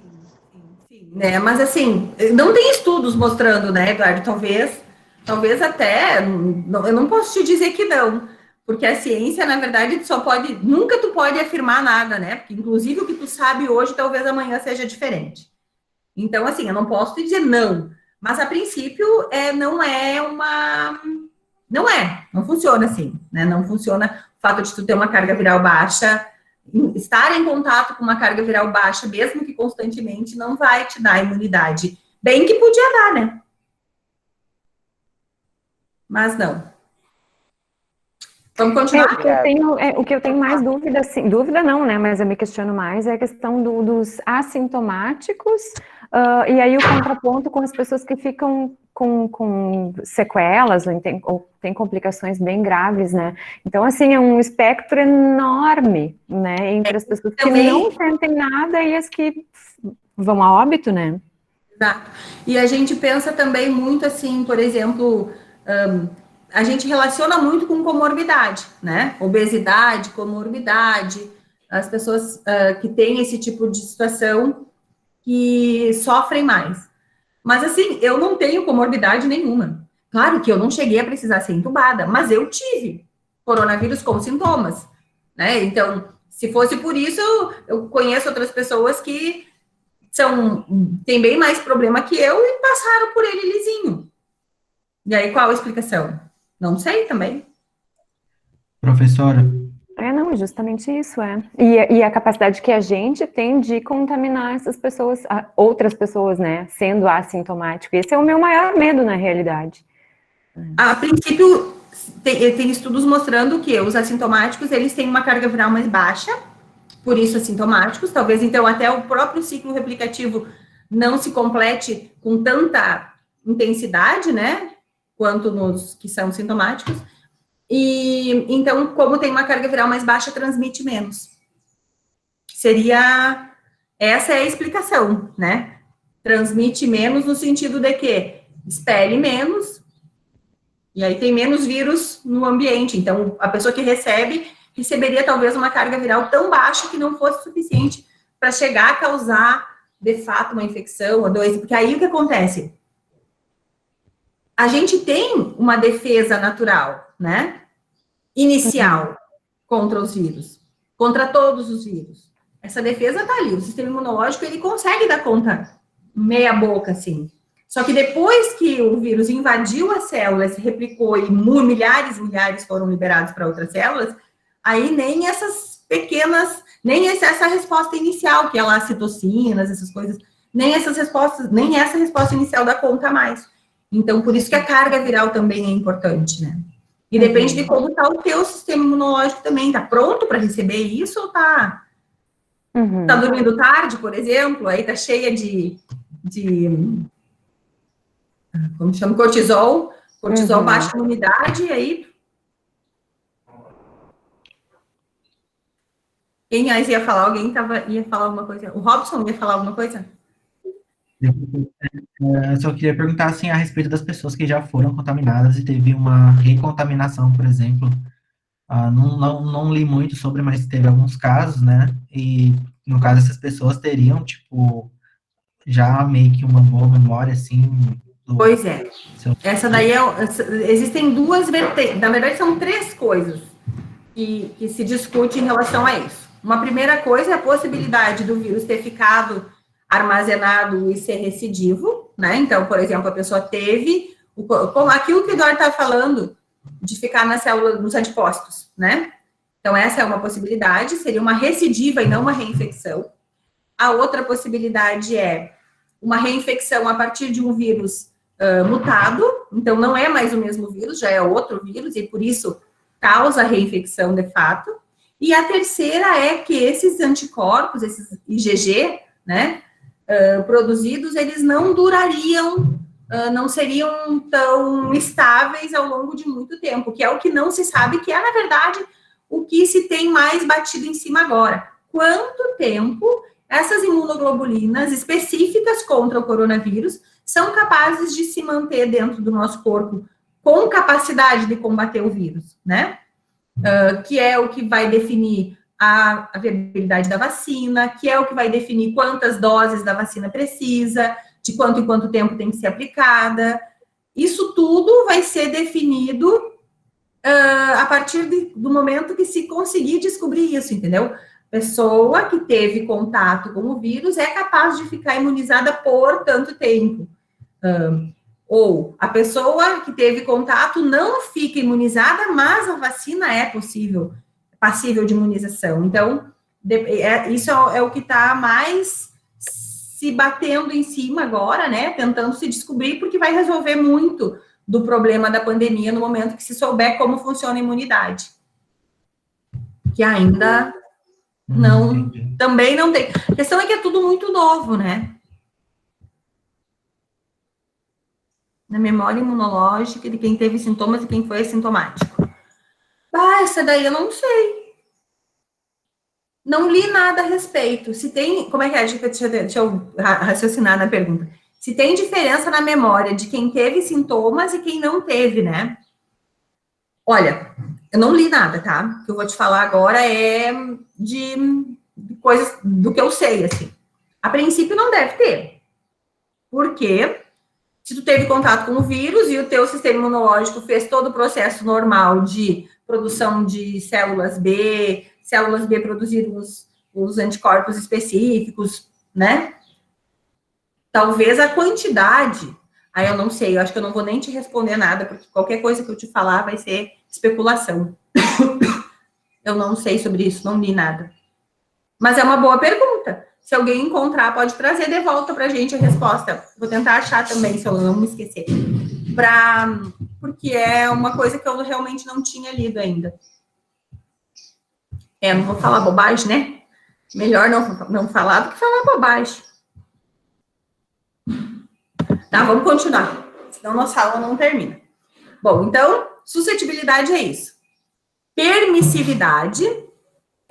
Sim. Né? Mas assim, não tem estudos mostrando, né, Eduardo? Talvez até, eu não posso te dizer que não, porque a ciência, na verdade, nunca tu pode afirmar nada, né? Porque, inclusive, o que tu sabe hoje, talvez amanhã seja diferente. Então, assim, eu não posso te dizer não, mas a princípio não funciona assim, né? Não funciona o fato de tu ter uma carga viral baixa, estar em contato com uma carga viral baixa, mesmo que constantemente, não vai te dar imunidade. Bem que podia dar, né? Mas não. Vamos continuar? O que eu tenho mais dúvida, assim, dúvida não, né, mas eu me questiono mais, é a questão dos assintomáticos, e aí o contraponto com as pessoas que ficam com sequelas, ou tem complicações bem graves, né? Então, assim, é um espectro enorme, né? Entre as pessoas que não sentem nada e as que vão a óbito, né? Exato. E a gente pensa também muito assim, por exemplo, a gente relaciona muito com comorbidade, né? Obesidade, comorbidade, as pessoas que têm esse tipo de situação que sofrem mais. Mas assim, eu não tenho comorbidade nenhuma. Claro que eu não cheguei a precisar ser entubada, mas eu tive coronavírus com sintomas, né? Então, se fosse por isso, eu conheço outras pessoas que tem bem mais problema que eu e passaram por ele lisinho. E aí, qual a explicação? Não sei também. Professora, Não, é justamente isso, E a capacidade que a gente tem de contaminar essas pessoas, outras pessoas, né, sendo assintomático. Esse é o meu maior medo, na realidade. A princípio, tem estudos mostrando que os assintomáticos, eles têm uma carga viral mais baixa, por isso assintomáticos, talvez então até o próprio ciclo replicativo não se complete com tanta intensidade, né, quanto nos que são sintomáticos, e então, como tem uma carga viral mais baixa, transmite menos. Essa é a explicação, né, transmite menos no sentido de que expele menos, e aí tem menos vírus no ambiente, então a pessoa que receberia talvez uma carga viral tão baixa que não fosse suficiente para chegar a causar, de fato, uma infecção, uma doença, porque aí o que acontece? A gente tem uma defesa natural, né? Inicial contra os vírus, contra todos os vírus. Essa defesa tá ali, o sistema imunológico, ele consegue dar conta meia boca, assim. Só que depois que o vírus invadiu as células, se replicou e milhares foram liberados para outras células, aí nem essas pequenas, nem essa resposta inicial, que é lá as citocinas, essas coisas, nem essa resposta inicial dá conta mais. Então, por isso que a carga viral também é importante, né? E depende de como está o teu sistema imunológico também. Tá pronto para receber isso ou tá dormindo tarde, por exemplo? Aí tá cheia de como chama? Cortisol baixa imunidade, e aí quem mais ia falar? Alguém ia falar alguma coisa? O Robson ia falar alguma coisa? eu só queria perguntar, assim, a respeito das pessoas que já foram contaminadas e teve uma recontaminação, por exemplo. Não li muito sobre, mas teve alguns casos, né? E, no caso, essas pessoas teriam, tipo, já meio que uma boa memória, assim. Pois é. Essa daí existem duas vertentes, na verdade são três coisas que se discute em relação a isso. Uma primeira coisa é a possibilidade do vírus ter ficado armazenado e ser recidivo, né? Então, por exemplo, a pessoa teve, como aquilo que o Eduardo está falando, de ficar na célula, nos antipostos, né? Então, essa é uma possibilidade, seria uma recidiva e não uma reinfecção. A outra possibilidade é uma reinfecção a partir de um vírus mutado, então não é mais o mesmo vírus, já é outro vírus, e por isso causa reinfecção de fato. E a terceira é que esses anticorpos, esses IgG, né, produzidos, eles não durariam, não seriam tão estáveis ao longo de muito tempo, que é o que não se sabe, que é, na verdade, o que se tem mais batido em cima agora. Quanto tempo essas imunoglobulinas específicas contra o coronavírus são capazes de se manter dentro do nosso corpo com capacidade de combater o vírus, né? Que é o que vai definir a viabilidade da vacina, que é o que vai definir quantas doses da vacina precisa, de quanto em quanto tempo tem que ser aplicada. Isso tudo vai ser definido a partir do momento que se conseguir descobrir isso, entendeu? Pessoa que teve contato com o vírus é capaz de ficar imunizada por tanto tempo. Ou a pessoa que teve contato não fica imunizada, mas a vacina é passível de imunização. Então, isso é o que está mais se batendo em cima agora, né? Tentando se descobrir, porque vai resolver muito do problema da pandemia no momento que se souber como funciona a imunidade. Que ainda também não tem. A questão é que é tudo muito novo, né? na memória imunológica de quem teve sintomas e quem foi assintomático. Essa daí eu não sei. Não li nada a respeito. Se tem, como é que é? Deixa eu raciocinar na pergunta. Se tem diferença na memória de quem teve sintomas e quem não teve, né? Olha, eu não li nada, tá? O que eu vou te falar agora é de coisas do que eu sei, assim. A princípio não deve ter. Por quê? Se tu teve contato com o vírus e o teu sistema imunológico fez todo o processo normal de produção de células B produziram os anticorpos específicos, né? Talvez a quantidade, aí eu não sei, eu acho que eu não vou nem te responder nada, porque qualquer coisa que eu te falar vai ser especulação. Eu não sei sobre isso, não li nada. Mas é uma boa pergunta. Se alguém encontrar, pode trazer de volta pra gente a resposta. Vou tentar achar também, se eu não me esquecer. Porque é uma coisa que eu realmente não tinha lido ainda. Não vou falar bobagem, né? Melhor não falar do que falar bobagem. Tá, vamos continuar. Senão nossa aula não termina. Bom, então, suscetibilidade é isso. Permissividade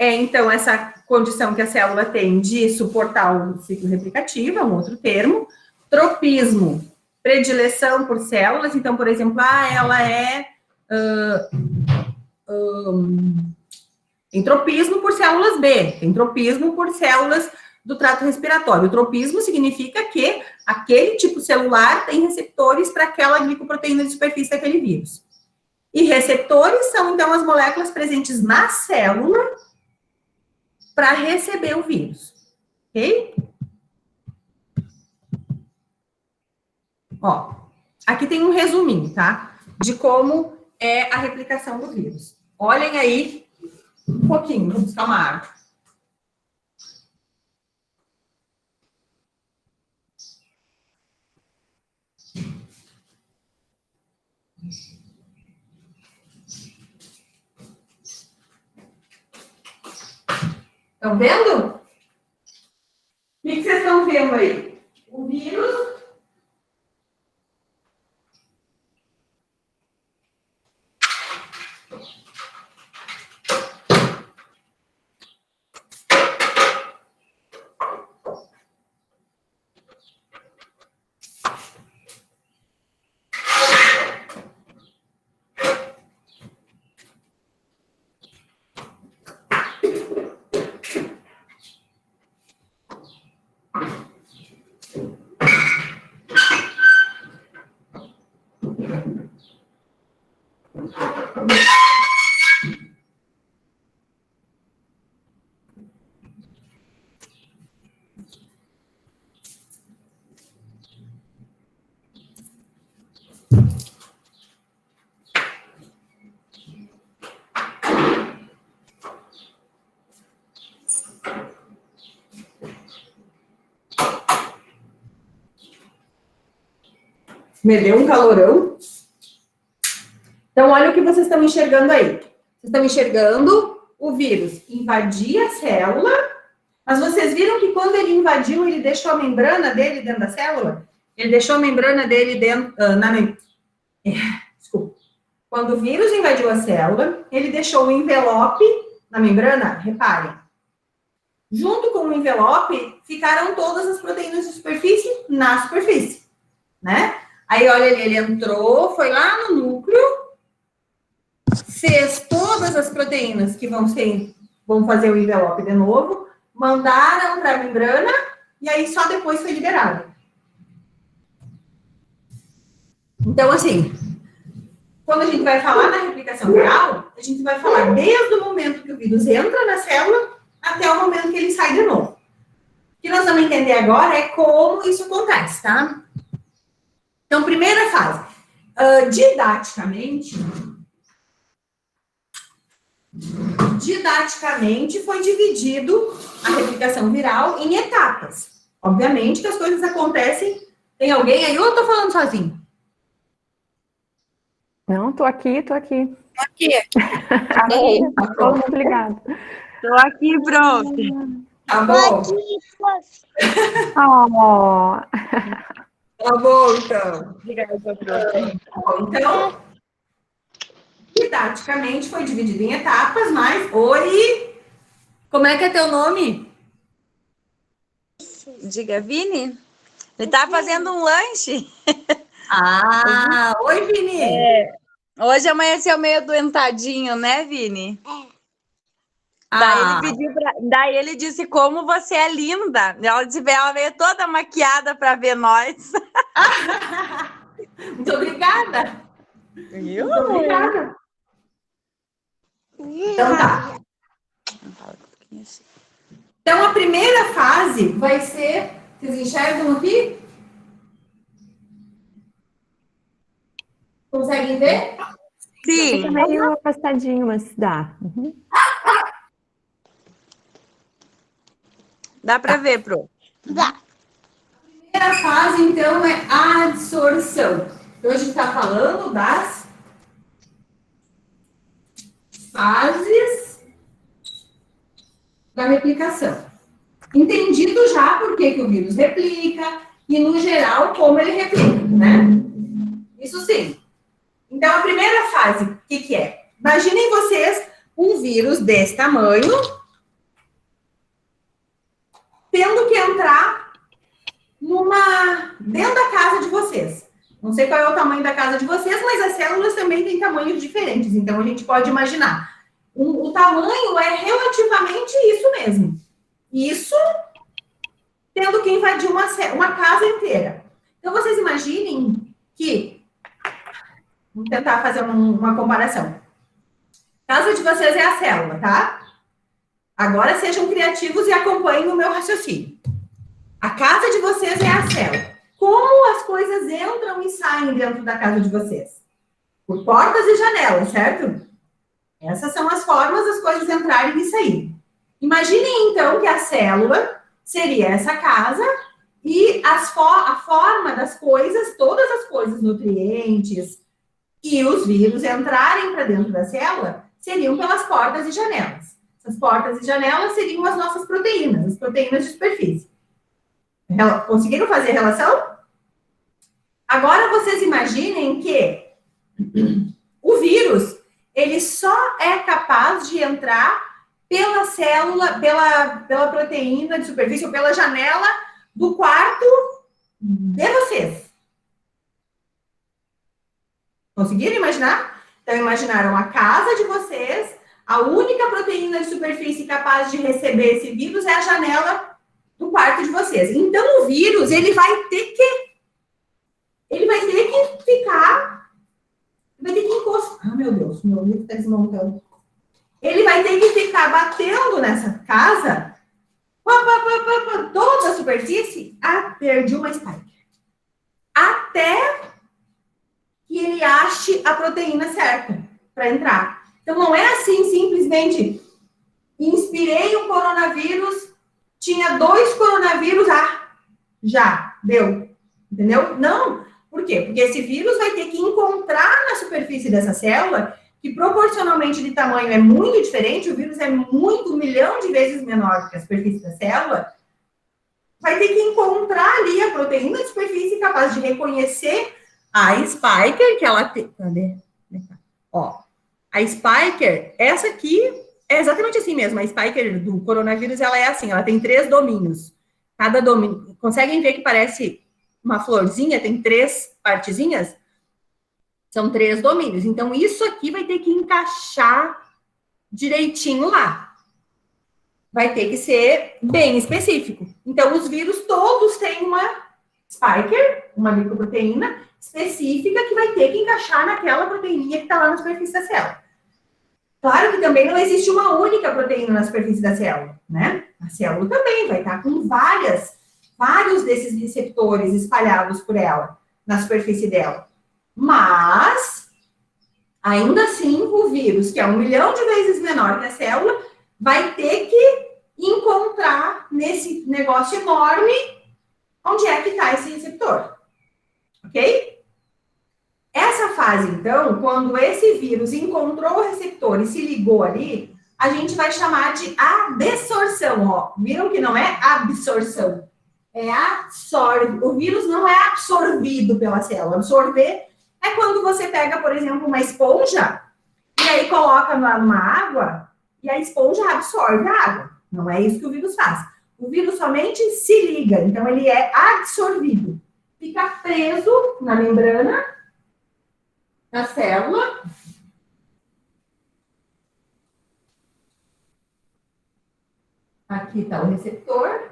é, então, essa condição que a célula tem de suportar o ciclo replicativo, é um outro termo. Tropismo, predileção por células. Então, por exemplo, ela tem tropismo por células B, tem tropismo por células do trato respiratório. O tropismo significa que aquele tipo celular tem receptores para aquela glicoproteína de superfície daquele vírus. E receptores são, então, as moléculas presentes na célula para receber o vírus. Ok? Ó, aqui tem um resuminho, tá? De como é a replicação do vírus. Olhem aí um pouquinho, vou buscar uma água. Estão vendo? O que vocês estão vendo aí? O vírus. Me deu um calorão. Então, olha o que vocês estão enxergando aí. Vocês estão enxergando o vírus invadir a célula, mas vocês viram que quando ele invadiu, ele deixou a membrana dele dentro da célula? Ele deixou a membrana dele dentro... Desculpa. Quando o vírus invadiu a célula, ele deixou um envelope na membrana, reparem. Junto com o envelope, ficaram todas as proteínas de superfície na superfície, né? Aí, olha, ele entrou, foi lá no núcleo, fez todas as proteínas que vão fazer o envelope de novo, mandaram para a membrana, e aí só depois foi liberado. Então, assim, quando a gente vai falar na replicação viral, a gente vai falar desde o momento que o vírus entra na célula até o momento que ele sai de novo. O que nós vamos entender agora é como isso acontece, tá? Então, primeira fase. Didaticamente foi dividido a replicação viral em etapas. Obviamente que as coisas acontecem... Tem alguém aí ou eu tô falando sozinho? Não, tô aqui. Aqui. Todo mundo ligado. Tô aqui, prof. Tá bom. Oh. Tá bom, então. Obrigada, prof. Bom, então, didaticamente foi dividido em etapas, mas... Oi! Como é que é teu nome? Diga, Vini? Ele tá fazendo um lanche. Ah, oi, Vini! Hoje amanheceu meio doentadinho, né, Vini? Ah, Daí ele disse como você é linda. Ela veio toda maquiada para ver nós. muito obrigada! Muito obrigada! Então tá. Então a primeira fase vai ser... Vocês enxergam aqui? Conseguem ver? Sim. Fica meio afastadinho, mas dá. Uhum. Dá para ver, Pro. A primeira fase, então, é a adsorção. Então, a gente está falando das fases da replicação. Entendido já por que o vírus replica e, no geral, como ele replica, né? Isso sim. Então, a primeira fase, o que é? Imaginem vocês um vírus desse tamanho tendo que entrar dentro da casa de vocês. Não sei qual é o tamanho da casa de vocês, mas as células também têm tamanhos diferentes. Então, a gente pode imaginar. O tamanho é relativamente isso mesmo. Isso tendo que invadir uma casa inteira. Então, vocês imaginem que... Vamos tentar fazer uma comparação. A casa de vocês é a célula, tá? Agora sejam criativos e acompanhem o meu raciocínio. A casa de vocês é a célula. Como as coisas entram e saem dentro da casa de vocês? Por portas e janelas, certo? Essas são as formas das coisas entrarem e saírem. Imaginem, então, que a célula seria essa casa e a forma das coisas, todas as coisas, nutrientes e os vírus entrarem para dentro da célula seriam pelas portas e janelas. Essas portas e janelas seriam as nossas proteínas, as proteínas de superfície. Conseguiram fazer a relação? Agora vocês imaginem que o vírus, ele só é capaz de entrar pela célula, pela proteína de superfície ou pela janela do quarto de vocês. Conseguiram imaginar? Então, imaginaram a casa de vocês, a única proteína de superfície capaz de receber esse vírus é a janela do quarto de vocês. Então, o vírus, ele vai ter que ficar, vai ter que encostar. Ah, meu Deus, meu livro está desmontando. Ele vai ter que ficar batendo nessa casa, toda a superfície, perdi uma spike. Até que ele ache a proteína certa para entrar. Então, não é assim, simplesmente, inspirei um coronavírus, tinha 2 coronavírus, já, deu. Entendeu? Não. Por quê? Porque esse vírus vai ter que encontrar na superfície dessa célula, que proporcionalmente de tamanho é muito diferente, o vírus é muito, 1 milhão de vezes menor do que a superfície da célula, vai ter que encontrar ali a proteína de superfície capaz de reconhecer a spiker, que ela tem... Cadê? Ó, a spiker, essa aqui é exatamente assim mesmo. A spiker do coronavírus, ela é assim, ela tem 3 domínios. Cada domínio... Conseguem ver que parece uma florzinha? Tem 3 partezinhas? São 3 domínios. Então, isso aqui vai ter que encaixar direitinho lá. Vai ter que ser bem específico. Então, os vírus todos têm uma spiker, uma glicoproteína específica que vai ter que encaixar naquela proteína que está lá na superfície da célula. Claro que também não existe uma única proteína na superfície da célula, né? A célula também vai estar com vários desses receptores espalhados por ela, na superfície dela. Mas, ainda assim, o vírus, que é 1 milhão de vezes menor que a célula, vai ter que encontrar nesse negócio enorme onde é que está esse receptor. Ok? Essa fase, então, quando esse vírus encontrou o receptor e se ligou ali, a gente vai chamar de adsorção, ó. Viram que não é absorção, absorve. O vírus não é absorvido pela célula. Absorver é quando você pega, por exemplo, uma esponja e aí coloca numa água e a esponja absorve a água. Não é isso que o vírus faz. O vírus somente se liga, então ele é absorvido. Fica preso na membrana da célula. Aqui está o receptor.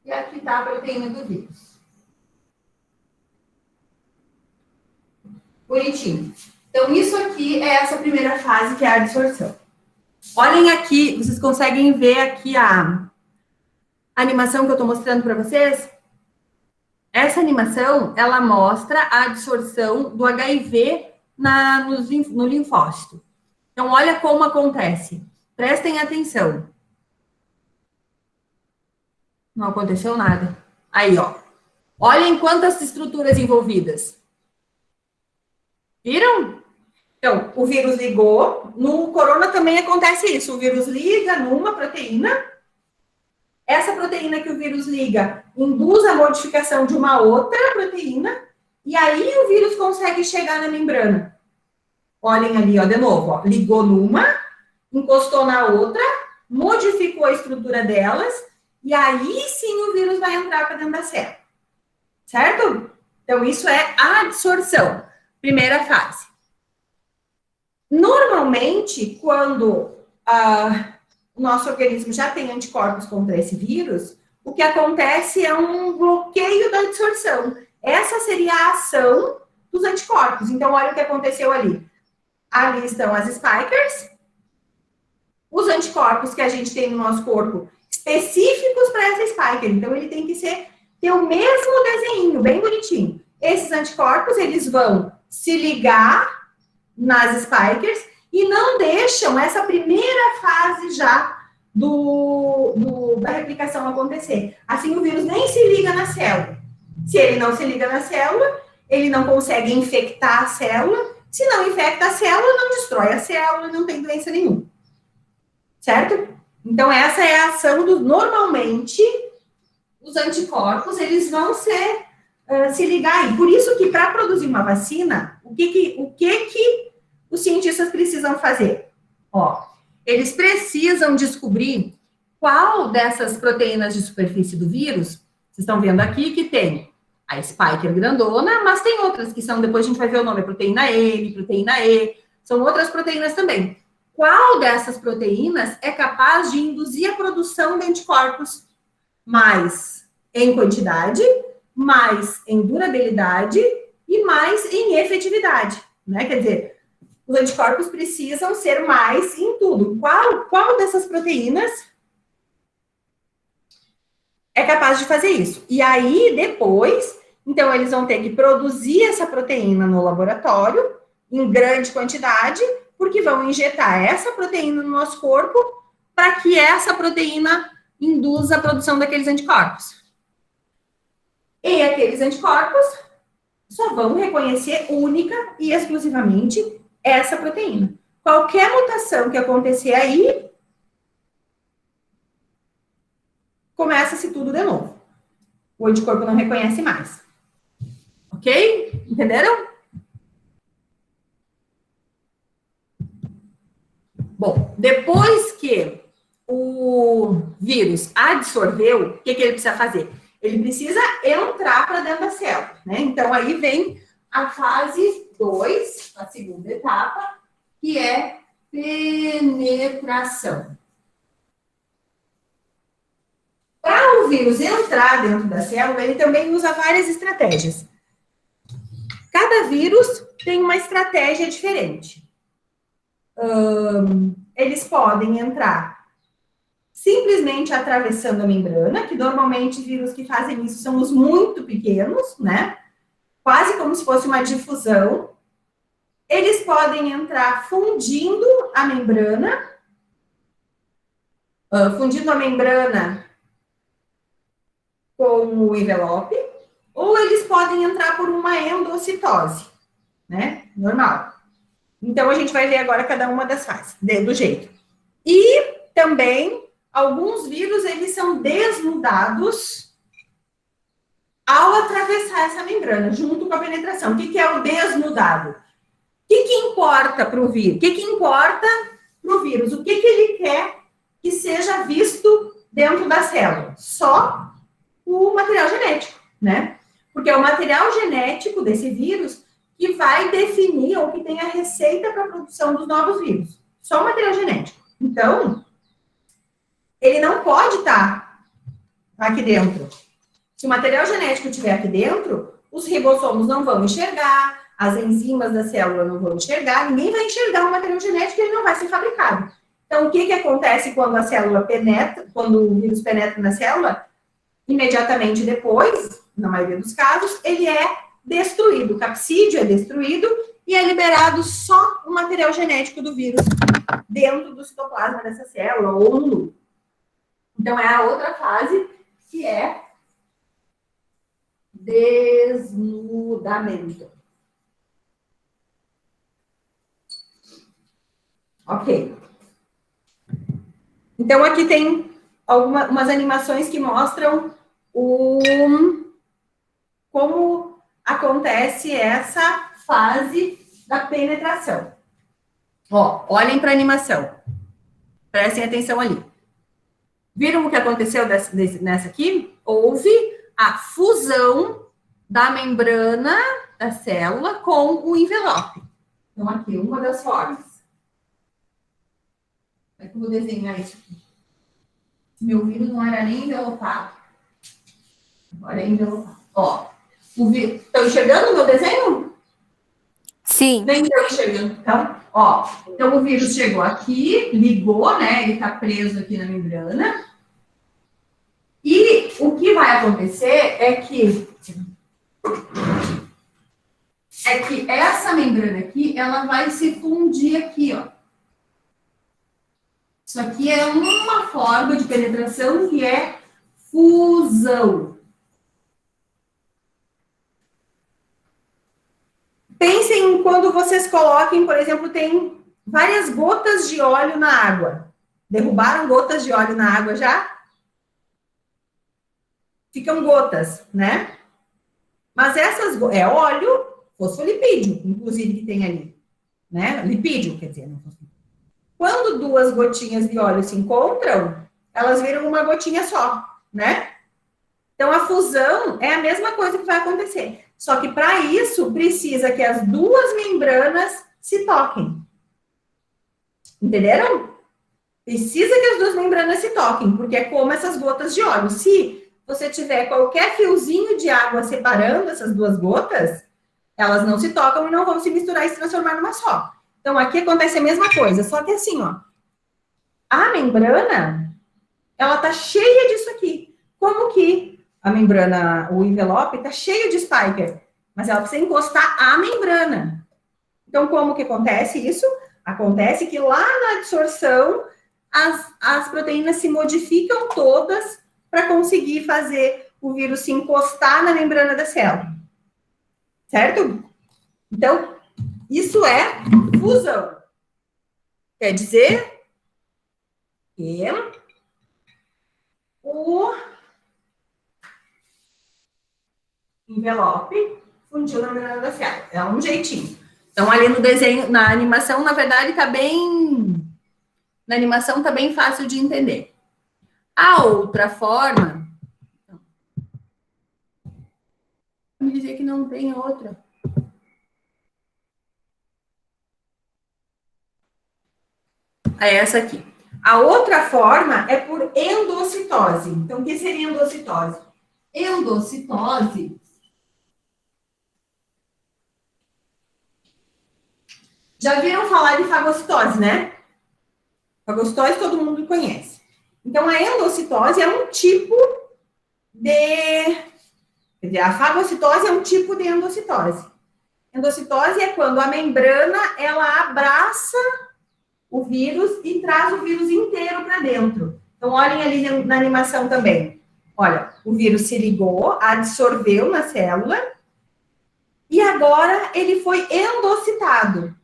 E aqui está a proteína do vírus. Bonitinho. Então, isso aqui é essa primeira fase, que é a absorção. Olhem aqui, vocês conseguem ver aqui a animação que eu estou mostrando para vocês? Essa animação, ela mostra a absorção do HIV no linfócito. Então, olha como acontece. Prestem atenção. Não aconteceu nada. Aí, ó. Olhem quantas estruturas envolvidas. Viram? Então, o vírus ligou. No corona também acontece isso. O vírus liga numa proteína. Essa proteína que o vírus liga induz a modificação de uma outra proteína. E aí o vírus consegue chegar na membrana. Olhem ali, ó, de novo. Ó. Ligou numa, encostou na outra, modificou a estrutura delas. E aí sim o vírus vai entrar para dentro da célula. Certo? Então, isso é a absorção. Primeira fase. Normalmente, quando o nosso organismo já tem anticorpos contra esse vírus, o que acontece é um bloqueio da absorção. Essa seria a ação dos anticorpos. Então, olha o que aconteceu ali. Ali estão as spikers, os anticorpos que a gente tem no nosso corpo específicos para essa spiker. Então, ele tem que ter o mesmo desenho, bem bonitinho. Esses anticorpos, eles vão se ligar nas spikers e não deixam essa primeira fase já da replicação acontecer. Assim, o vírus nem se liga na célula. Se ele não se liga na célula, ele não consegue infectar a célula. Se não infecta a célula, não destrói a célula, não tem doença nenhuma. Certo? Então, essa é a ação normalmente, os anticorpos, eles vão se ligar aí. Por isso que, para produzir uma vacina, o que os cientistas precisam fazer? Ó, eles precisam descobrir qual dessas proteínas de superfície do vírus, vocês estão vendo aqui que tem a spiker grandona, mas tem outras que são, depois a gente vai ver o nome, proteína M, proteína E, são outras proteínas também. Qual dessas proteínas é capaz de induzir a produção de anticorpos mais em quantidade, mais em durabilidade e mais em efetividade, né? Quer dizer, os anticorpos precisam ser mais em tudo. Qual dessas proteínas é capaz de fazer isso? E aí, depois, então, eles vão ter que produzir essa proteína no laboratório, em grande quantidade, porque vão injetar essa proteína no nosso corpo para que essa proteína induza a produção daqueles anticorpos. E aqueles anticorpos só vão reconhecer única e exclusivamente essa proteína. Qualquer mutação que acontecer aí, começa-se tudo de novo. O anticorpo não reconhece mais. Ok? Entenderam? Bom, depois que o vírus absorveu, o que ele precisa fazer? Ele precisa entrar para dentro da célula, né? Então, aí vem a fase 2, a segunda etapa, que é penetração. Para o vírus entrar dentro da célula, ele também usa várias estratégias. Cada vírus tem uma estratégia diferente. Eles podem entrar simplesmente atravessando a membrana, que normalmente vírus que fazem isso são os muito pequenos, né? Quase como se fosse uma difusão. Eles podem entrar fundindo a membrana com o envelope, ou eles podem entrar por uma endocitose, né? Normal. Então, a gente vai ver agora cada uma das fases, do jeito. E também, alguns vírus, eles são desnudados ao atravessar essa membrana, junto com a penetração. O que é o desnudado? O que importa para o vírus? O que importa para o vírus? O que ele quer que seja visto dentro da célula? Só o material genético, né? Porque é o material genético desse vírus que vai definir ou que tem a receita para a produção dos novos vírus. Só o material genético. Então, ele não pode estar aqui dentro. Se o material genético estiver aqui dentro, os ribossomos não vão enxergar, as enzimas da célula não vão enxergar, ninguém vai enxergar o material genético e ele não vai ser fabricado. Então, o que acontece quando a célula penetra, quando o vírus penetra na célula? Imediatamente depois, na maioria dos casos, ele é destruído. O capsídeo é destruído e é liberado só o material genético do vírus dentro do citoplasma dessa célula ou no núcleo. Então, é a outra fase que é desnudamento. Ok. Então, aqui tem algumas animações que mostram como acontece essa fase da penetração. Ó, olhem para a animação. Prestem atenção ali. Viram o que aconteceu nessa aqui? Houve a fusão da membrana da célula com o envelope. Então, aqui, uma das formas. Como é que eu vou desenhar isso aqui? Meu vírus não era nem envelopado. Agora é envelopado. Ó, estão enxergando o meu desenho? Sim. Nem estou enxergando. Então o vírus chegou aqui, ligou, né? Ele está preso aqui na membrana. E o que vai acontecer é que essa membrana aqui, ela vai se fundir aqui, ó. Isso aqui é uma forma de penetração que é fusão. Pensem quando vocês coloquem, por exemplo, tem várias gotas de óleo na água. Derrubaram gotas de óleo na água já? Ficam gotas, né? Mas essas é óleo, fosfolipídio, inclusive, que tem ali, né? Lipídio, quer dizer, não fosfolipídio. Quando duas gotinhas de óleo se encontram, elas viram uma gotinha só, né? Então, a fusão é a mesma coisa que vai acontecer. Só que, para isso, precisa que as duas membranas se toquem. Entenderam? Precisa que as duas membranas se toquem, porque é como essas gotas de óleo. Se você tiver qualquer fiozinho de água separando essas duas gotas, elas não se tocam e não vão se misturar e se transformar numa só. Então, aqui acontece a mesma coisa, só que assim, ó, a membrana, ela tá cheia disso aqui. Como que a membrana, o envelope, tá cheio de spiker, mas ela precisa encostar a membrana. Então, como que acontece isso? Acontece que lá na absorção, as proteínas se modificam todas para conseguir fazer o vírus se encostar na membrana da célula. Certo? Então, isso é fusão. Quer dizer que o envelope fundiu na membrana da célula. É um jeitinho. Então, ali no desenho, na animação, na verdade, tá bem... Na animação tá bem fácil de entender. A outra forma... Me dizer que não tem outra. É essa aqui. A outra forma é por endocitose. Então, o que seria endocitose? Endocitose... Já viram falar de fagocitose, né? Fagocitose todo mundo conhece. Então, a endocitose é um tipo de... Quer dizer, a fagocitose é um tipo de endocitose. Endocitose é quando a membrana, ela abraça o vírus e traz o vírus inteiro para dentro. Então, olhem ali na animação também. Olha, o vírus se ligou, absorveu na célula e agora ele foi endocitado.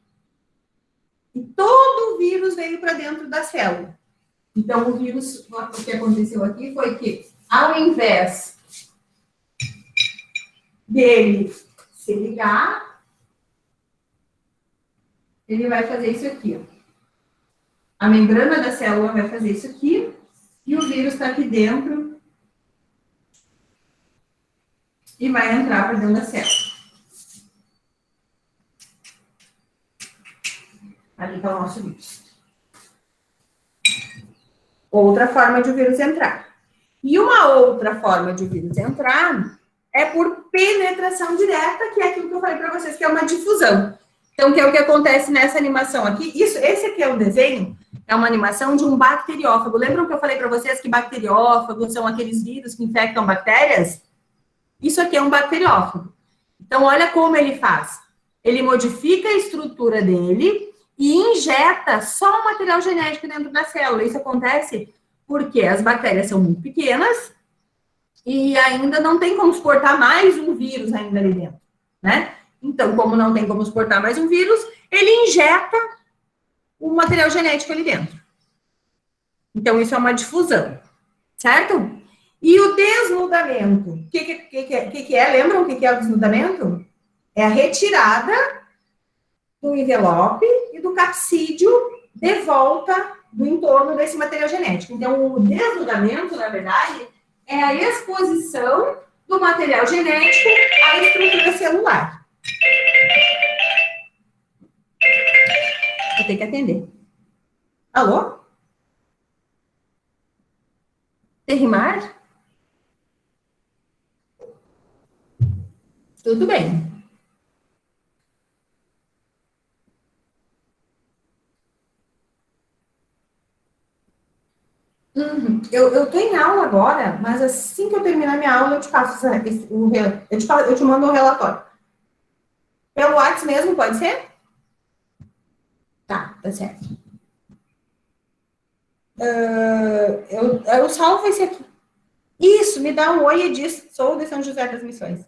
E todo o vírus veio para dentro da célula. Então, o vírus, o que aconteceu aqui foi que, ao invés dele se ligar, ele vai fazer isso aqui, ó. A membrana da célula vai fazer isso aqui, e o vírus está aqui dentro e vai entrar para dentro da célula. Aqui está o nosso vírus. Outra forma de o vírus entrar. E uma outra forma de o vírus entrar é por penetração direta, que é aquilo que eu falei para vocês, que é uma difusão. Então, que é o que acontece nessa animação aqui. Esse aqui é um desenho, é uma animação de um bacteriófago. Lembram que eu falei para vocês que bacteriófagos são aqueles vírus que infectam bactérias? Isso aqui é um bacteriófago. Então, olha como ele faz. Ele modifica a estrutura dele e injeta só o material genético dentro da célula. Isso acontece porque as bactérias são muito pequenas e ainda não tem como suportar mais um vírus ainda ali dentro, né? Então, como não tem como suportar mais um vírus, ele injeta o material genético ali dentro. Então, isso é uma difusão, certo? E o desnudamento, o que é? Lembram o que é o desnudamento? É a retirada do envelope e do capsídio de volta do entorno desse material genético. Então, o desnudamento, na verdade, é a exposição do material genético à estrutura celular. Vou ter que atender. Alô? Terrimar? Tudo bem. Eu tô em aula agora, mas assim que eu terminar minha aula, eu te passo eu te mando um relatório. Pelo WhatsApp mesmo, pode ser? Tá certo. Eu salvo esse aqui. Isso, me dá um oi e diz, sou de São José das Missões.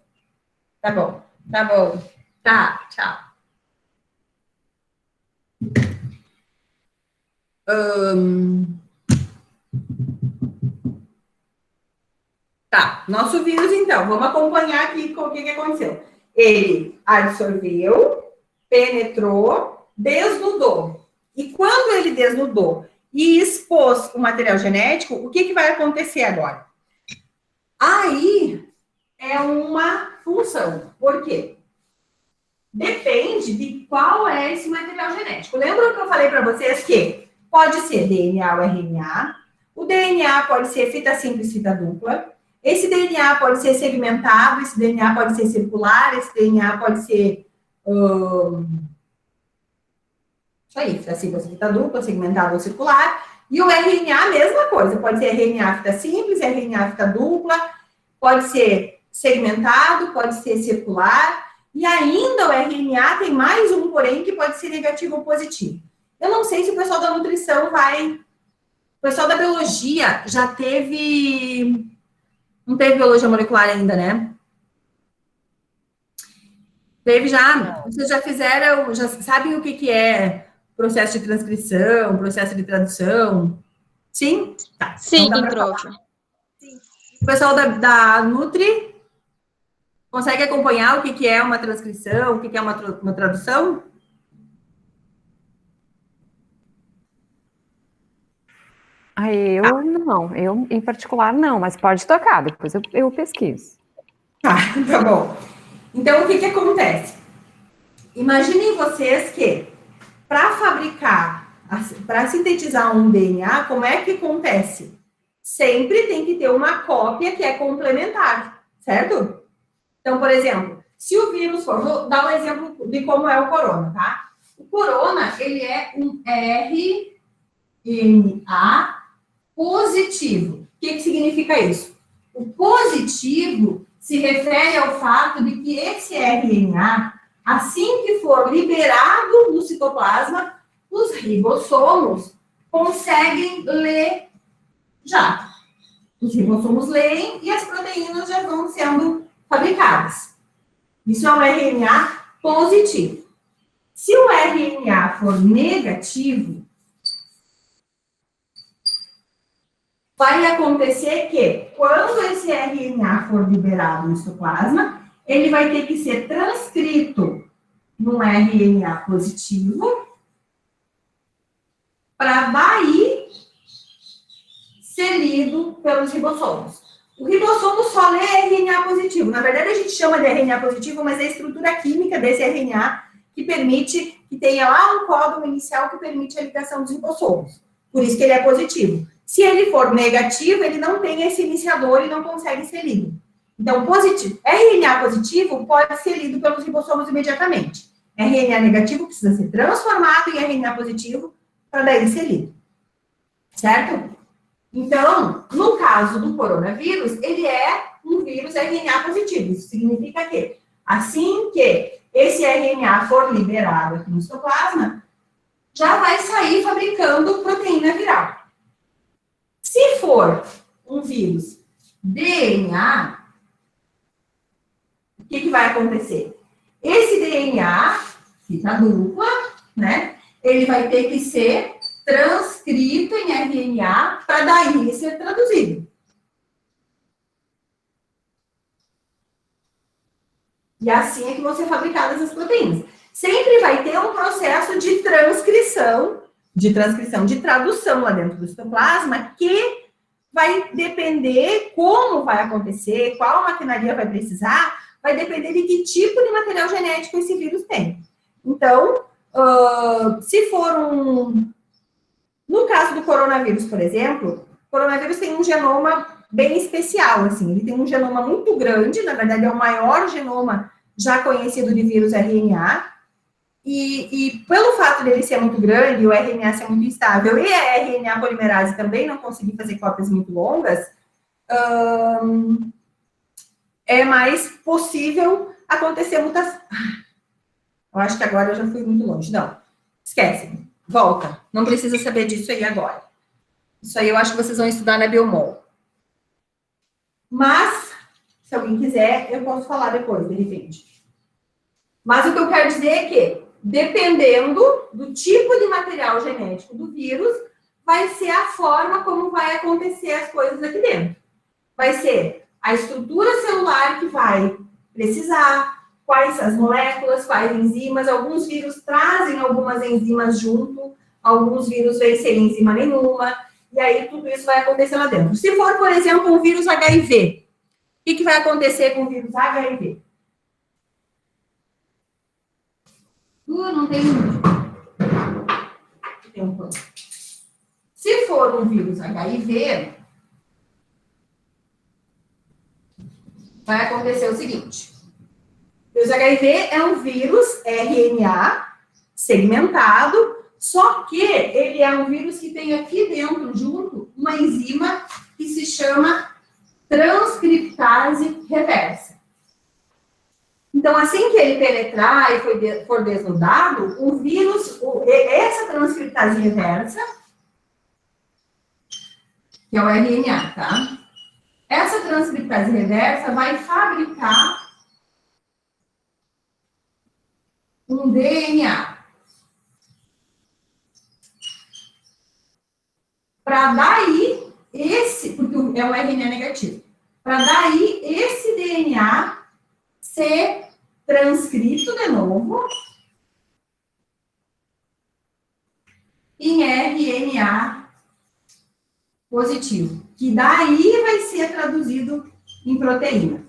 Tá bom. Tá, tchau. Tá, nosso vírus, então, vamos acompanhar aqui com o que aconteceu. Ele absorveu, penetrou, desnudou. E quando ele desnudou e expôs o material genético, o que vai acontecer agora? Aí é uma função. Por quê? Depende de qual é esse material genético. Lembra que eu falei para vocês que pode ser DNA ou RNA, o DNA pode ser fita simples, fita dupla, esse DNA pode ser segmentado, esse DNA pode ser circular, esse DNA pode ser... Isso aí, fita simples, fita dupla, segmentado ou circular. E o RNA, a mesma coisa. Pode ser RNA fita simples, RNA fita dupla, pode ser segmentado, pode ser circular. E ainda o RNA tem mais um, porém, que pode ser negativo ou positivo. Eu não sei se o pessoal da nutrição vai... O pessoal da biologia já teve... Não teve biologia molecular ainda, né? Teve já. Vocês já fizeram, já sabem o que é processo de transcrição, processo de tradução? Sim? Tá. Sim, então, prof. O pessoal da Nutri consegue acompanhar o que é uma transcrição, o que é uma tradução? Eu em particular não, mas pode tocar, depois eu pesquiso. Tá bom. Então, o que acontece? Imaginem vocês que, para fabricar, para sintetizar um DNA, como é que acontece? Sempre tem que ter uma cópia que é complementar, certo? Então, por exemplo, se o vírus for... Vou dar um exemplo de como é o corona, tá? O corona, ele é um RNA positivo. O que significa isso? O positivo se refere ao fato de que esse RNA, assim que for liberado no citoplasma, os ribossomos conseguem ler já. Os ribossomos leem e as proteínas já vão sendo fabricadas. Isso é um RNA positivo. Se o RNA for negativo, vai acontecer que, quando esse RNA for liberado no citoplasma, ele vai ter que ser transcrito num RNA positivo, para daí ser lido pelos ribossomos. O ribossomo só lê RNA positivo. Na verdade, a gente chama de RNA positivo, mas é a estrutura química desse RNA que permite que tenha lá um códon inicial que permite a ligação dos ribossomos. Por isso que ele é positivo. Se ele for negativo, ele não tem esse iniciador e não consegue ser lido. Então, positivo. RNA positivo pode ser lido pelos ribossomos imediatamente. RNA negativo precisa ser transformado em RNA positivo para daí ser lido. Certo? Então, no caso do coronavírus, ele é um vírus RNA positivo. Isso significa que, assim que esse RNA for liberado aqui no citoplasma, já vai sair fabricando proteína viral. Se for um vírus DNA, o que vai acontecer? Esse DNA, fita dupla, né? Ele vai ter que ser transcrito em RNA para daí ser traduzido. E assim é que vão ser fabricadas as proteínas. Sempre vai ter um processo de transcrição, de tradução lá dentro do citoplasma, que vai depender como vai acontecer, qual maquinaria vai precisar, vai depender de que tipo de material genético esse vírus tem. Então, se for no caso do coronavírus, por exemplo, o coronavírus tem um genoma bem especial, assim, ele tem um genoma muito grande, na verdade é o maior genoma já conhecido de vírus RNA, e pelo fato dele ser muito grande, o RNA ser muito instável, e a RNA polimerase também não conseguir fazer cópias muito longas, é mais possível acontecer mutação. Eu acho que agora eu já fui muito longe. Não, esquece. Volta. Não precisa saber disso aí agora. Isso aí eu acho que vocês vão estudar na Biomol. Mas, se alguém quiser, eu posso falar depois, de repente. Mas o que eu quero dizer é que, dependendo do tipo de material genético do vírus, vai ser a forma como vai acontecer as coisas aqui dentro. Vai ser a estrutura celular que vai precisar, quais as moléculas, quais enzimas. Alguns vírus trazem algumas enzimas junto, alguns vírus vêm sem enzima nenhuma, e aí tudo isso vai acontecer lá dentro. Se for, por exemplo, um vírus HIV, o que vai acontecer com o vírus HIV? Não tem um plano. Se for um vírus HIV, vai acontecer o seguinte. O vírus HIV é um vírus RNA segmentado, só que ele é um vírus que tem aqui dentro, junto, uma enzima que se chama transcriptase reversa. Então, assim que ele penetrar e for desnudado, o vírus, essa transcriptase reversa, que é o RNA, tá? Essa transcriptase reversa vai fabricar um DNA. Para daí, porque é um RNA negativo, para daí esse DNA ser transcrito de novo em RNA positivo, que daí vai ser traduzido em proteína.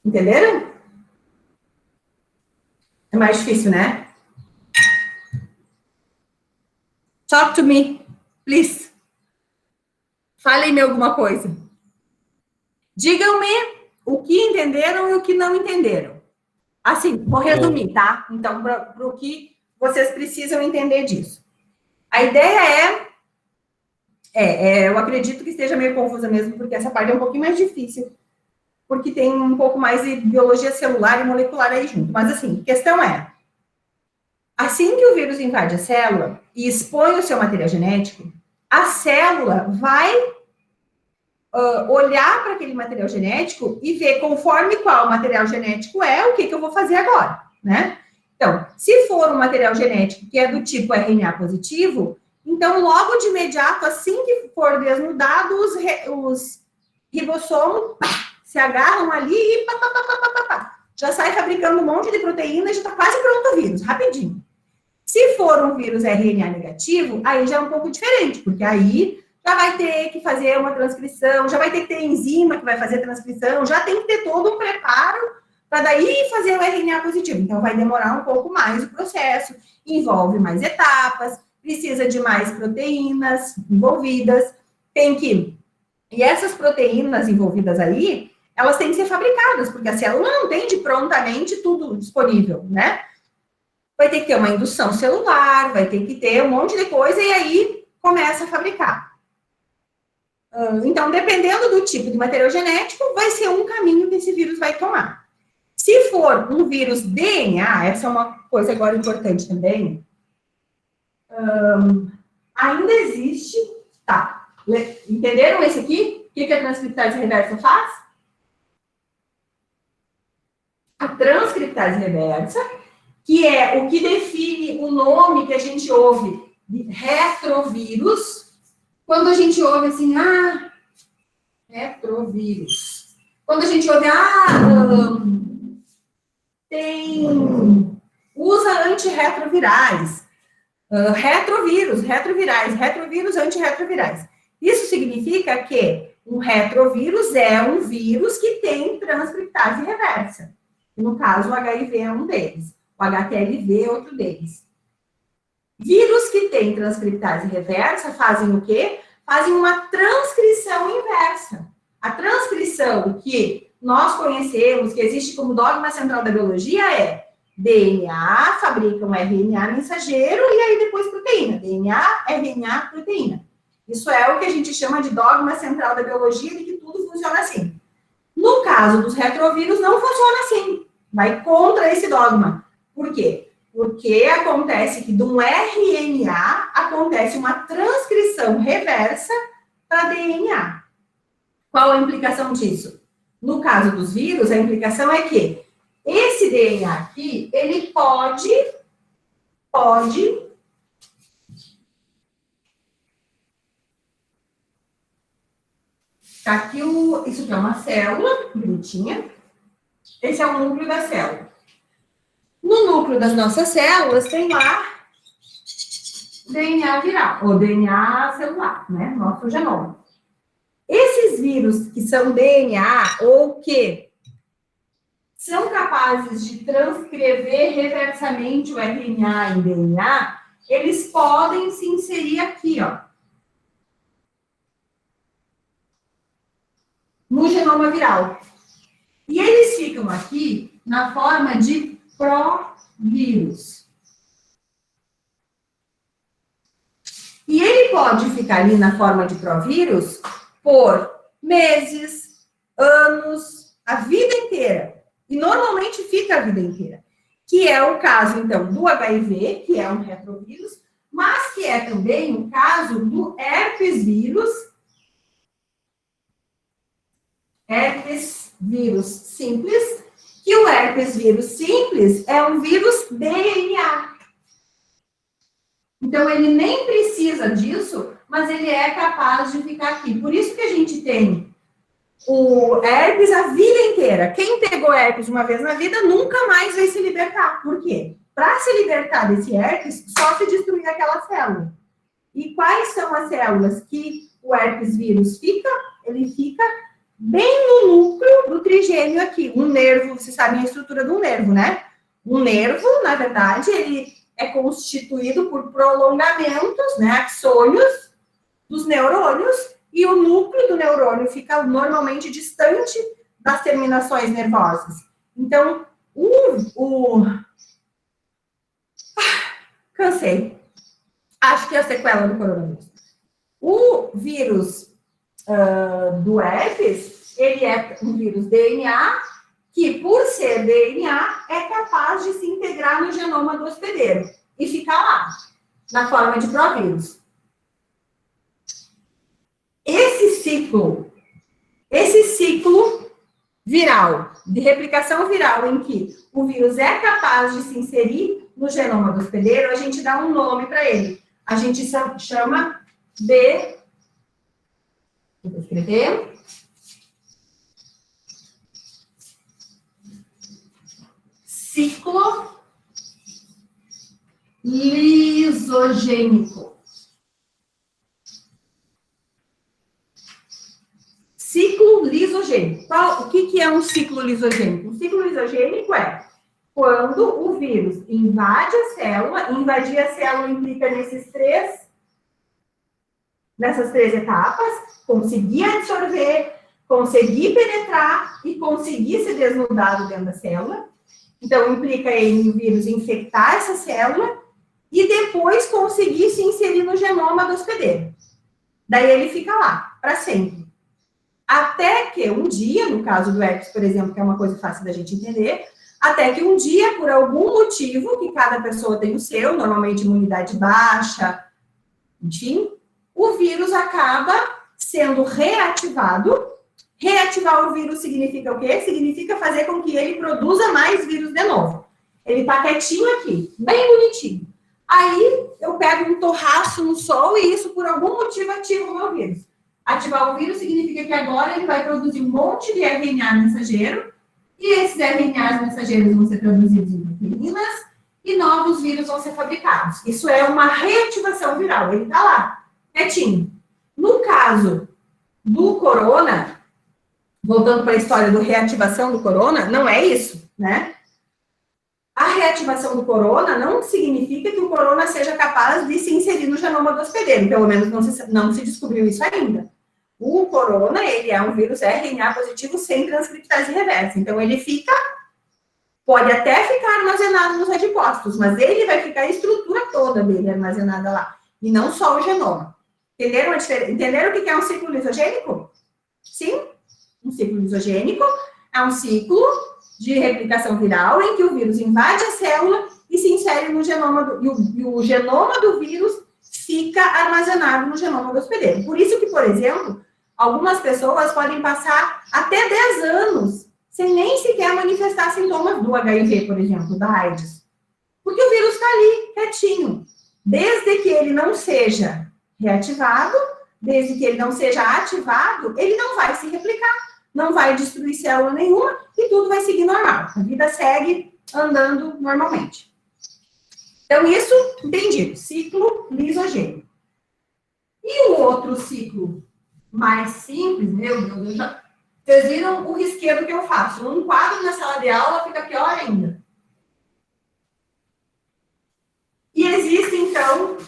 Entenderam? É mais difícil, né? Talk to me, please. Falem-me alguma coisa. Digam-me o que entenderam e o que não entenderam. Assim, vou resumir, tá? Então, para o que vocês precisam entender disso. A ideia eu acredito que esteja meio confusa mesmo, porque essa parte é um pouquinho mais difícil, porque tem um pouco mais de biologia celular e molecular aí junto. Mas, assim, a questão é, assim que o vírus invade a célula e expõe o seu material genético, a célula vai olhar para aquele material genético e ver conforme qual material genético é, o que eu vou fazer agora, né? Então, se for um material genético que é do tipo RNA positivo, então, logo de imediato, assim que for desnudado, ribossomo, se agarram ali e já sai fabricando um monte de proteína e já está quase pronto o vírus, rapidinho. Se for um vírus RNA negativo, aí já é um pouco diferente, porque aí já vai ter que fazer uma transcrição, já vai ter que ter enzima que vai fazer a transcrição, já tem que ter todo um preparo para daí fazer o RNA positivo. Então, vai demorar um pouco mais o processo, envolve mais etapas, precisa de mais proteínas envolvidas, E essas proteínas envolvidas aí, elas têm que ser fabricadas, porque a célula não tem de prontamente tudo disponível, né? Vai ter que ter uma indução celular, vai ter que ter um monte de coisa, e aí começa a fabricar. Então, dependendo do tipo de material genético, vai ser um caminho que esse vírus vai tomar. Se for um vírus DNA, essa é uma coisa agora importante também, ainda existe, tá, entenderam esse aqui? O que a transcriptase reversa faz? A transcriptase reversa, que é o que define o nome que a gente ouve de retrovírus, quando a gente ouve assim, retrovírus. Quando a gente ouve, usa antirretrovirais, retrovírus antirretrovirais. Isso significa que um retrovírus é um vírus que tem transcriptase reversa. No caso, o HIV é um deles. O HTLV é outro deles. Vírus que têm transcriptase reversa fazem o quê? Fazem uma transcrição inversa. A transcrição que nós conhecemos, que existe como dogma central da biologia, é DNA, fabrica um RNA mensageiro e aí depois proteína. DNA, RNA, proteína. Isso é o que a gente chama de dogma central da biologia, de que tudo funciona assim. No caso dos retrovírus, não funciona assim. Vai contra esse dogma. Por quê? Porque acontece que de um RNA acontece uma transcrição reversa para DNA. Qual a implicação disso? No caso dos vírus, a implicação é que esse DNA aqui, ele pode tá aqui isso aqui é uma célula bonitinha. Esse é o núcleo da célula. No núcleo das nossas células tem lá DNA viral, ou DNA celular, né? Nosso genoma. Esses vírus que são DNA ou que são capazes de transcrever reversamente o RNA em DNA, eles podem se inserir aqui, ó, no genoma viral. E eles ficam aqui na forma de provírus. E ele pode ficar ali na forma de provírus por meses, anos, a vida inteira. E normalmente fica a vida inteira. Que é o caso, então, do HIV, que é um retrovírus, mas que é também o caso do herpes vírus simples, que o herpes vírus simples é um vírus DNA. Então, ele nem precisa disso, mas ele é capaz de ficar aqui. Por isso que a gente tem o herpes a vida inteira. Quem pegou herpes uma vez na vida nunca mais vai se libertar. Por quê? Para se libertar desse herpes, só se destruir aquela célula. E quais são as células que o herpes vírus fica? Ele fica bem no núcleo do trigêmeo aqui. Um nervo, vocês sabem a estrutura do nervo, né? Um nervo, na verdade, ele é constituído por prolongamentos, né, axônios dos neurônios, e o núcleo do neurônio fica normalmente distante das terminações nervosas. Então, cansei. Acho que é a sequela do coronavírus. O vírus do herpes, ele é um vírus DNA, que, por ser DNA, é capaz de se integrar no genoma do hospedeiro e ficar lá, na forma de provírus. Esse ciclo viral, de replicação viral, em que o vírus é capaz de se inserir no genoma do hospedeiro, a gente dá um nome para ele. A gente chama de... Vou escrever. ciclo lisogênico. Ciclo lisogênico. O que é um ciclo lisogênico? Um ciclo lisogênico é quando o vírus invade a célula, invadir a célula implica nessas três etapas, conseguir absorver, conseguir penetrar e conseguir se desnudar dentro da célula. Então, implica o vírus infectar essa célula e depois conseguir se inserir no genoma do hospedeiro. Daí ele fica lá, para sempre. Até que um dia, no caso do herpes, por exemplo, que é uma coisa fácil da gente entender, até que um dia, por algum motivo, que cada pessoa tem o seu, normalmente imunidade baixa, enfim, o vírus acaba sendo reativado. Reativar o vírus significa o quê? Significa fazer com que ele produza mais vírus de novo. Ele tá quietinho aqui, bem bonitinho. Aí, eu pego um torraço no sol e isso, por algum motivo, ativa o meu vírus. Ativar o vírus significa que agora ele vai produzir um monte de RNA mensageiro, e esses RNAs mensageiros vão ser traduzidos em proteínas, e novos vírus vão ser fabricados. Isso é uma reativação viral, ele tá lá, quietinho. No caso do corona, voltando para a história da reativação do corona, não é isso, né? A reativação do corona não significa que o corona seja capaz de se inserir no genoma do hospedeiro, pelo menos não se descobriu isso ainda. O corona, ele é um vírus RNA positivo sem transcriptase reversa, então ele pode até ficar armazenado nos adipócitos, mas ele vai ficar a estrutura toda dele armazenada lá, e não só o genoma. Entenderam o que é um ciclo lisogênico? Sim? Um ciclo lisogênico é um ciclo de replicação viral em que o vírus invade a célula e se insere no genoma e o genoma do vírus fica armazenado no genoma do hospedeiro. Por isso que, por exemplo, algumas pessoas podem passar até 10 anos sem nem sequer manifestar sintomas do HIV, por exemplo, da AIDS. Porque o vírus está ali, quietinho. Desde que ele não seja reativado, desde que ele não seja ativado, ele não vai se replicar, não vai destruir célula nenhuma e tudo vai seguir normal. A vida segue andando normalmente. Então, isso, entendido. Ciclo lisogênico. E o outro ciclo mais simples, meu Deus, vocês viram o risquedo que eu faço. Um quadro na sala de aula fica pior ainda. E existe, então,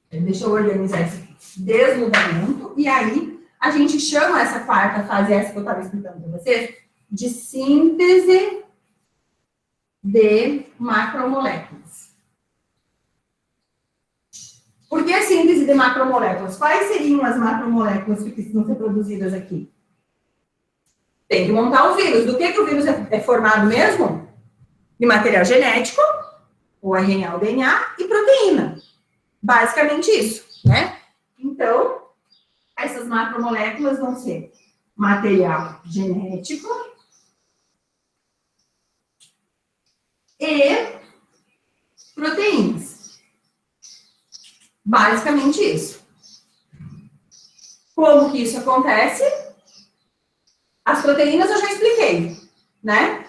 deixa eu organizar esse desnudamento, e aí a gente chama essa quarta fase, essa que eu estava explicando para vocês, de síntese de macromoléculas. Por que a síntese de macromoléculas? Quais seriam as macromoléculas que precisam ser produzidas aqui? Tem que montar o vírus. Do que o vírus é formado mesmo? De material genético, o RNA, o DNA, e proteína. Basicamente isso, né? Então, essas macromoléculas vão ser material genético e proteínas. Basicamente isso. Como que isso acontece? As proteínas eu já expliquei, né?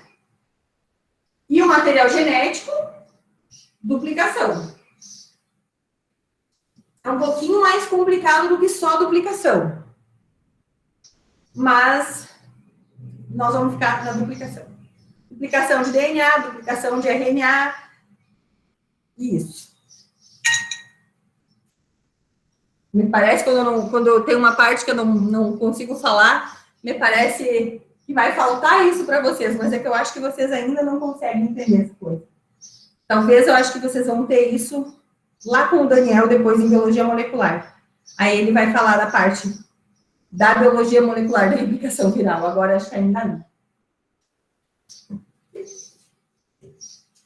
E o material genético, duplicação. É um pouquinho mais complicado do que só duplicação. Mas nós vamos ficar na duplicação. Duplicação de DNA, duplicação de RNA. Isso. Me parece, quando eu tenho uma parte que eu não consigo falar, me parece que vai faltar isso para vocês, mas é que eu acho que vocês ainda não conseguem entender essa coisa. Talvez eu acho que vocês vão ter isso lá com o Daniel, depois em biologia molecular. Aí ele vai falar da parte da biologia molecular da replicação viral. Agora acho que ainda não.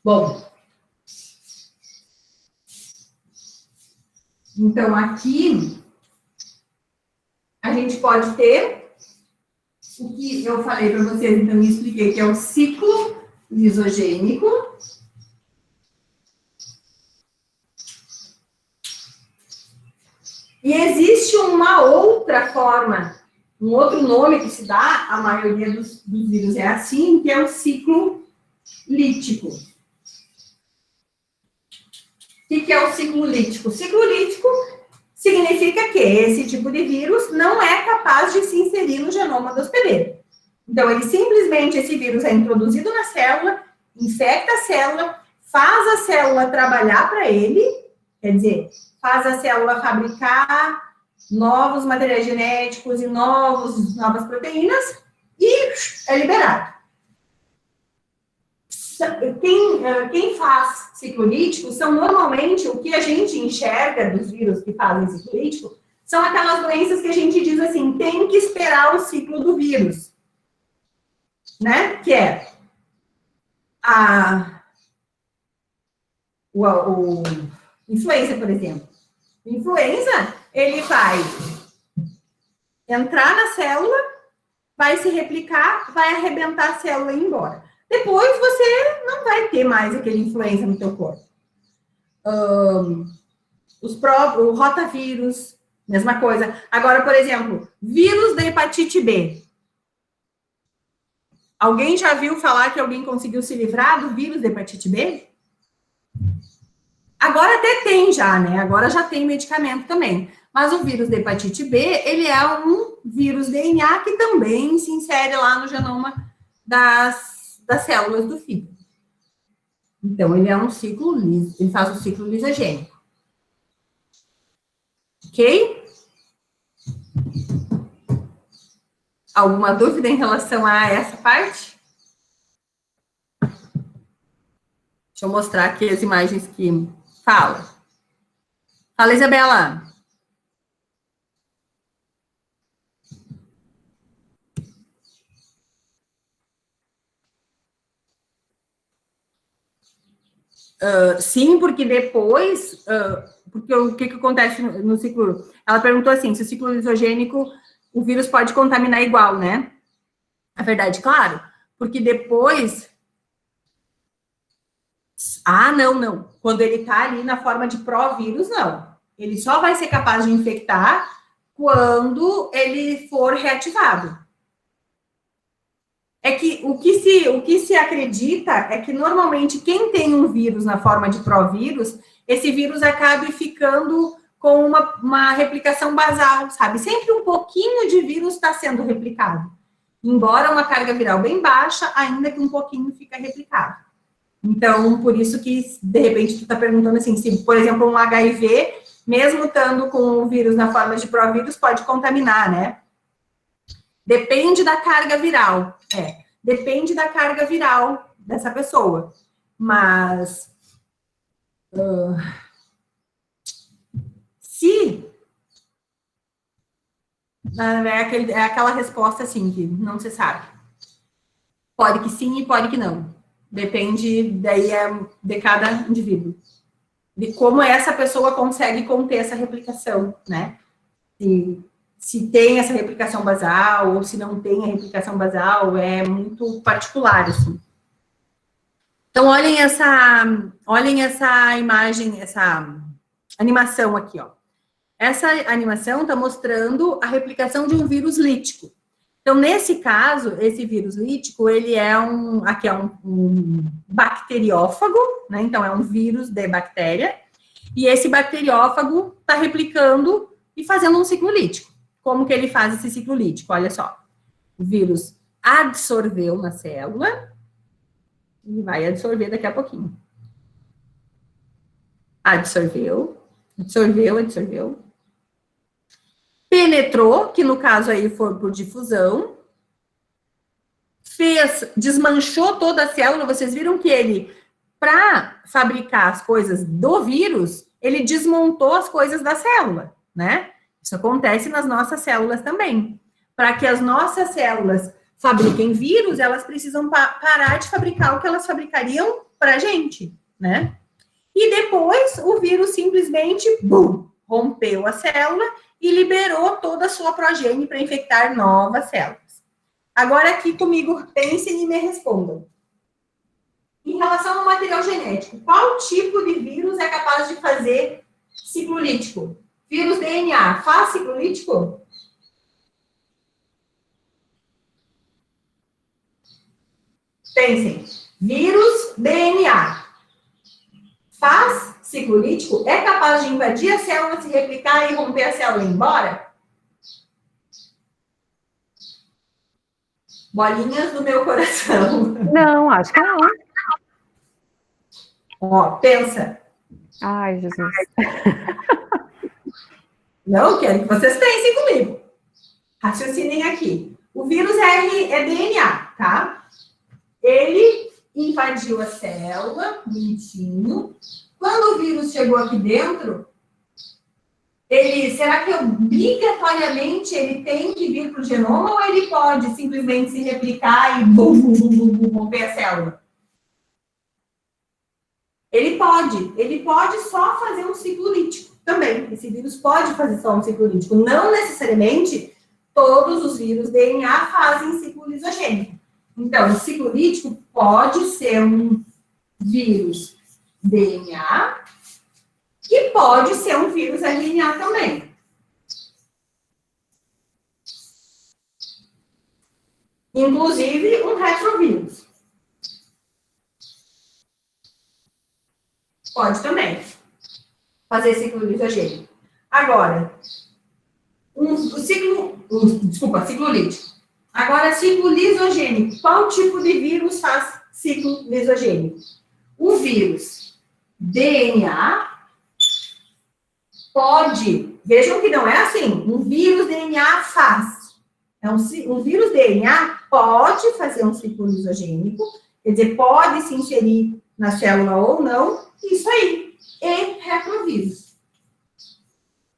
Bom. Então, aqui, a gente pode ter o que eu falei para vocês, então, eu expliquei que é o ciclo lisogênico. E existe uma outra forma Um outro nome que se dá, a maioria dos vírus é assim, que é o ciclo lítico. O que é o ciclo lítico? O ciclo lítico significa que esse tipo de vírus não é capaz de se inserir no genoma do hospedeiro. Então, ele simplesmente, esse vírus é introduzido na célula, infecta a célula, faz a célula trabalhar para ele, quer dizer, faz a célula fabricar novos materiais genéticos e novas proteínas e é liberado. Quem faz ciclo lítico são normalmente o que a gente enxerga dos vírus que fazem ciclo lítico, são aquelas doenças que a gente diz assim, tem que esperar o ciclo do vírus, né? Que é o influenza, por exemplo. O influenza, ele vai entrar na célula, vai se replicar, vai arrebentar a célula e ir embora. Depois você não vai ter mais aquele influenza no teu corpo. O rotavírus, mesma coisa. Agora, por exemplo, vírus da hepatite B. Alguém já viu falar que alguém conseguiu se livrar do vírus da hepatite B? Agora até tem já, né? Agora já tem medicamento também. Mas o vírus da hepatite B, ele é um vírus DNA que também se insere lá no genoma das células do fígado. Então, ele é um ciclo, ele faz o ciclo lisogênico. Ok? Alguma dúvida em relação a essa parte? Deixa eu mostrar aqui as imagens que falam. Fala, Isabela. Sim, porque depois, porque o que acontece no ciclo? Ela perguntou assim, se o ciclo lisogênico, o vírus pode contaminar igual, né? A verdade, claro, porque depois... não. Quando ele tá ali na forma de provírus, não. Ele só vai ser capaz de infectar quando ele for reativado. É que o que se acredita é que normalmente quem tem um vírus na forma de provírus, esse vírus acabe ficando com uma replicação basal, sabe? Sempre um pouquinho de vírus está sendo replicado. Embora uma carga viral bem baixa, ainda que um pouquinho fica replicado. Então, por isso que, de repente, tu está perguntando assim, se, por exemplo, um HIV, mesmo estando com o vírus na forma de provírus, pode contaminar, né? Depende da carga viral. Depende da carga viral dessa pessoa. Mas, se... É aquela resposta, assim, que não se sabe. Pode que sim e pode que não. Depende, daí, de cada indivíduo. De como essa pessoa consegue conter essa replicação, né? Se tem essa replicação basal ou se não tem a replicação basal, é muito particular, assim. Então, olhem essa imagem, essa animação aqui, ó. Essa animação está mostrando a replicação de um vírus lítico. Então, nesse caso, esse vírus lítico, ele é um bacteriófago, né? Então, é um vírus de bactéria. E esse bacteriófago está replicando e fazendo um ciclo lítico. Como que ele faz esse ciclo lítico? Olha só. O vírus absorveu na célula. E vai absorver daqui a pouquinho. Absorveu. Penetrou, que no caso aí foi por difusão. Desmanchou toda a célula. Vocês viram que ele, para fabricar as coisas do vírus, ele desmontou as coisas da célula, né? Isso acontece nas nossas células também. Para que as nossas células fabriquem vírus, elas precisam parar de fabricar o que elas fabricariam para a gente, né? E depois, o vírus simplesmente, rompeu a célula e liberou toda a sua progênie para infectar novas células. Agora, aqui comigo, pensem e me respondam. Em relação ao material genético, qual tipo de vírus é capaz de fazer ciclo lítico? Vírus DNA faz ciclo lítico? Pensem. Vírus DNA. Faz ciclo lítico? É capaz de invadir a célula, se replicar e romper a célula e ir embora? Bolinhas do meu coração. Não, acho que não. Ó, pensa. Ai, Jesus. Não, quero que vocês pensem comigo. Raciocinem aqui. O vírus é DNA, tá? Ele invadiu a célula, bonitinho. Quando o vírus chegou aqui dentro, será que obrigatoriamente ele tem que vir para o genoma ou ele pode simplesmente se replicar e romper a célula? Ele pode só fazer um ciclo lítico também. Esse vírus pode fazer só um ciclo lítico. Não necessariamente todos os vírus DNA fazem ciclo lisogênico. Então, o ciclo lítico pode ser um vírus DNA e pode ser um vírus RNA também. Inclusive, um retrovírus. Pode também fazer ciclo lisogênico. Agora, ciclo lítico. Agora, ciclo lisogênico. Qual tipo de vírus faz ciclo lisogênico? O vírus DNA pode, vejam que não é assim, um vírus DNA faz. Um vírus DNA pode fazer um ciclo lisogênico, quer dizer, pode se inserir na célula ou não, isso aí. E retrovírus.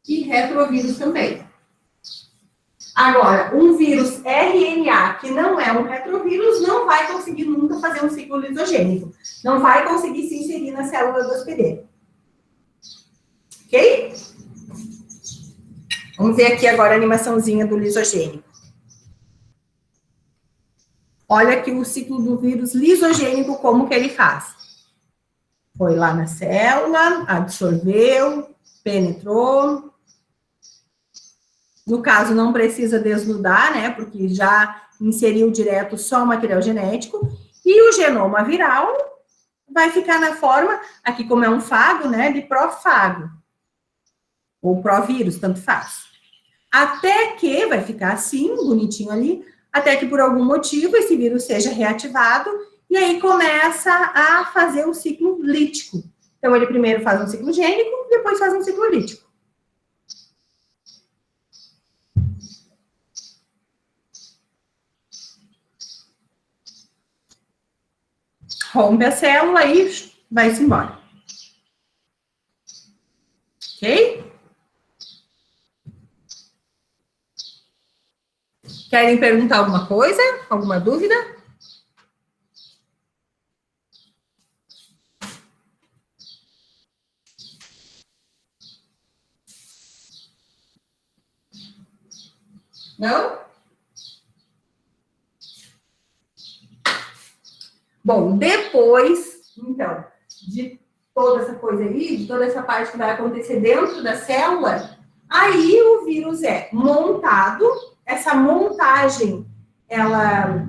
E retrovírus também. Agora, um vírus RNA que não é um retrovírus não vai conseguir nunca fazer um ciclo lisogênico. Não vai conseguir se inserir na célula do hospedeiro. Ok? Vamos ver aqui agora a animaçãozinha do lisogênico. Olha aqui o ciclo do vírus lisogênico, como que ele faz. Foi lá na célula, absorveu, penetrou. No caso, não precisa desnudar, né? Porque já inseriu direto só o material genético. E o genoma viral vai ficar na forma, aqui como é um fago, né? De profago. Ou provírus, tanto faz. Até que, vai ficar assim, bonitinho ali, até que por algum motivo esse vírus seja reativado e aí começa a fazer o ciclo lítico. Então, ele primeiro faz um ciclo gênico, depois faz um ciclo lítico. Rompe a célula e vai-se embora. Ok? Querem perguntar alguma coisa? Alguma dúvida? Não? Bom, depois, então, de toda essa coisa aí, de toda essa parte que vai acontecer dentro da célula, aí o vírus é montado. Essa montagem, ela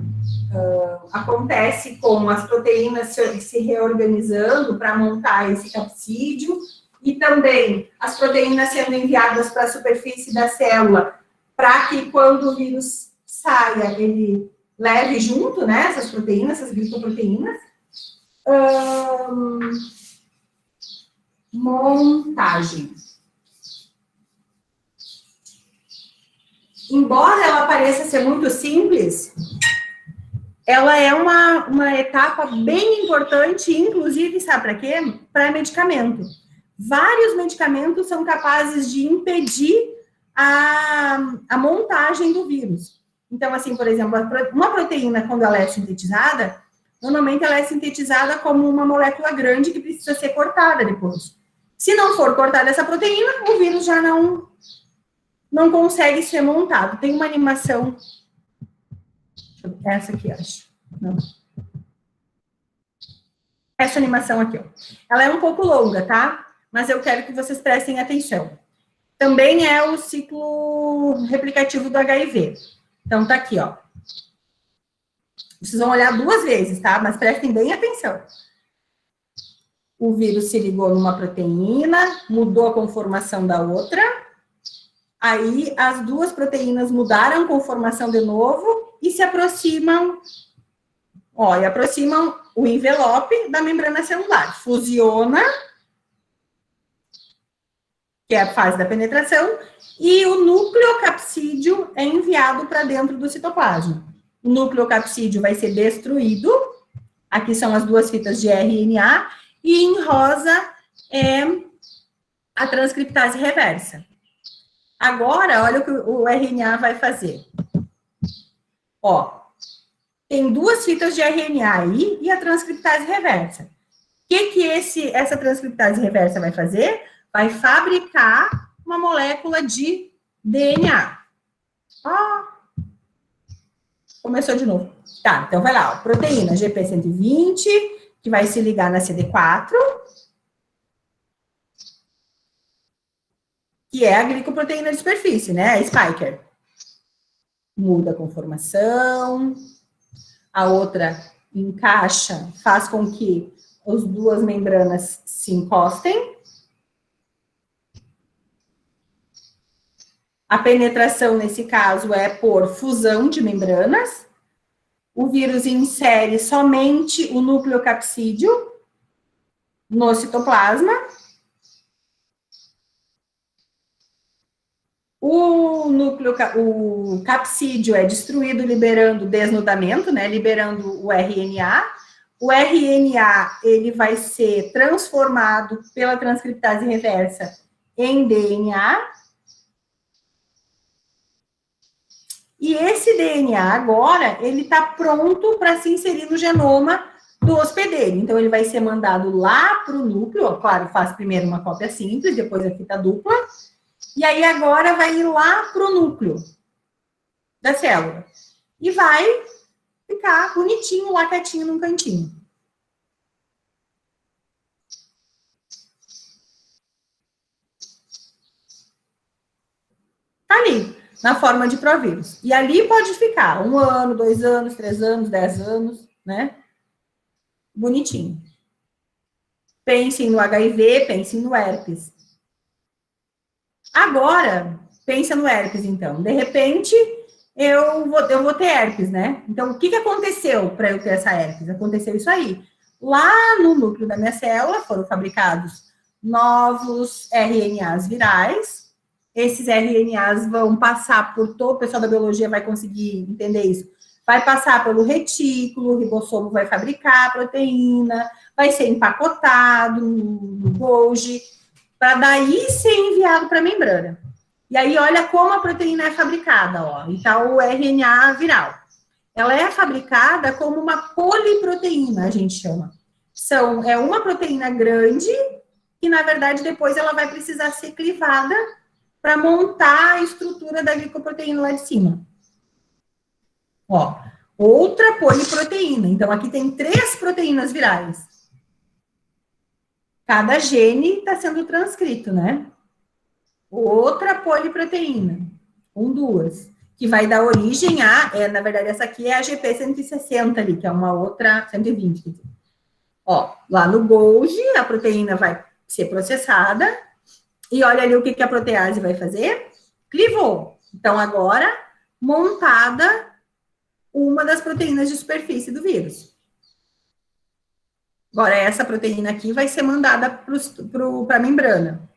acontece com as proteínas se reorganizando para montar esse capsídeo e também as proteínas sendo enviadas para a superfície da célula para que quando o vírus saia, ele leve junto, né, essas proteínas, essas glicoproteínas. Montagem. Embora ela pareça ser muito simples, ela é uma etapa bem importante, inclusive, sabe para quê? Para medicamento. Vários medicamentos são capazes de impedir a montagem do vírus. Então, assim, por exemplo, uma proteína, quando ela é sintetizada, normalmente ela é sintetizada como uma molécula grande que precisa ser cortada depois. Se não for cortada essa proteína, o vírus já não consegue ser montado. Tem uma animação, essa aqui, acho. Não. Essa animação aqui, ó. Ela é um pouco longa, tá? Mas eu quero que vocês prestem atenção. Também é o ciclo replicativo do HIV. Então, tá aqui, ó. Vocês vão olhar 2 vezes, tá? Mas prestem bem atenção. O vírus se ligou numa proteína, mudou a conformação da outra, aí as 2 proteínas mudaram a conformação de novo e se aproximam, e aproximam o envelope da membrana celular. Fusiona, que é a fase da penetração, e o nucleocapsídeo é enviado para dentro do citoplasma. O nucleocapsídeo vai ser destruído, aqui são as 2 fitas de RNA, e em rosa é a transcriptase reversa. Agora, olha o que o RNA vai fazer. Tem 2 fitas de RNA aí e a transcriptase reversa. O que essa transcriptase reversa vai fazer? Vai fabricar uma molécula de DNA. Começou de novo. Tá, então vai lá, proteína GP120, que vai se ligar na CD4, que é a glicoproteína de superfície, né? A spiker. Muda a conformação, a outra encaixa, faz com que as 2 membranas se encostem. A penetração, nesse caso, é por fusão de membranas. O vírus insere somente o nucleocapsídeo no citoplasma. O capsídeo é destruído, liberando desnudamento, né? Liberando o RNA. O RNA, ele vai ser transformado pela transcriptase reversa em DNA. E esse DNA agora, ele está pronto para se inserir no genoma do hospedeiro. Então, ele vai ser mandado lá para o núcleo, claro, faz primeiro uma cópia simples, depois a fita dupla, e aí agora vai ir lá para o núcleo da célula. E vai ficar bonitinho lá quietinho num cantinho. Tá ali, na forma de provírus. E ali pode ficar 1 ano, 2 anos, 3 anos, 10 anos, né? Bonitinho. Pensem no HIV, pensem no herpes. Agora, pensa no herpes, então. De repente, eu vou ter herpes, né? Então, o que aconteceu para eu ter essa herpes? Aconteceu isso aí. Lá no núcleo da minha célula foram fabricados novos RNAs virais. Esses RNAs vão passar por todo, o pessoal da biologia vai conseguir entender isso. Vai passar pelo retículo, o ribossomo vai fabricar a proteína, vai ser empacotado no Golgi, para daí ser enviado para a membrana. E aí, olha como a proteína é fabricada, Então, o RNA viral. Ela é fabricada como uma poliproteína, a gente chama. É uma proteína grande, que, na verdade, depois ela vai precisar ser clivada para montar a estrutura da glicoproteína lá de cima. Outra poliproteína. Então, aqui tem 3 proteínas virais. Cada gene está sendo transcrito, né? Outra poliproteína, 2, que vai dar origem na verdade, essa aqui é a GP160 ali, que é uma outra, 120, quer dizer. Lá no Golgi, a proteína vai ser processada, e olha ali o que a protease vai fazer. Clivou. Então, agora, montada uma das proteínas de superfície do vírus. Agora, essa proteína aqui vai ser mandada para a membrana.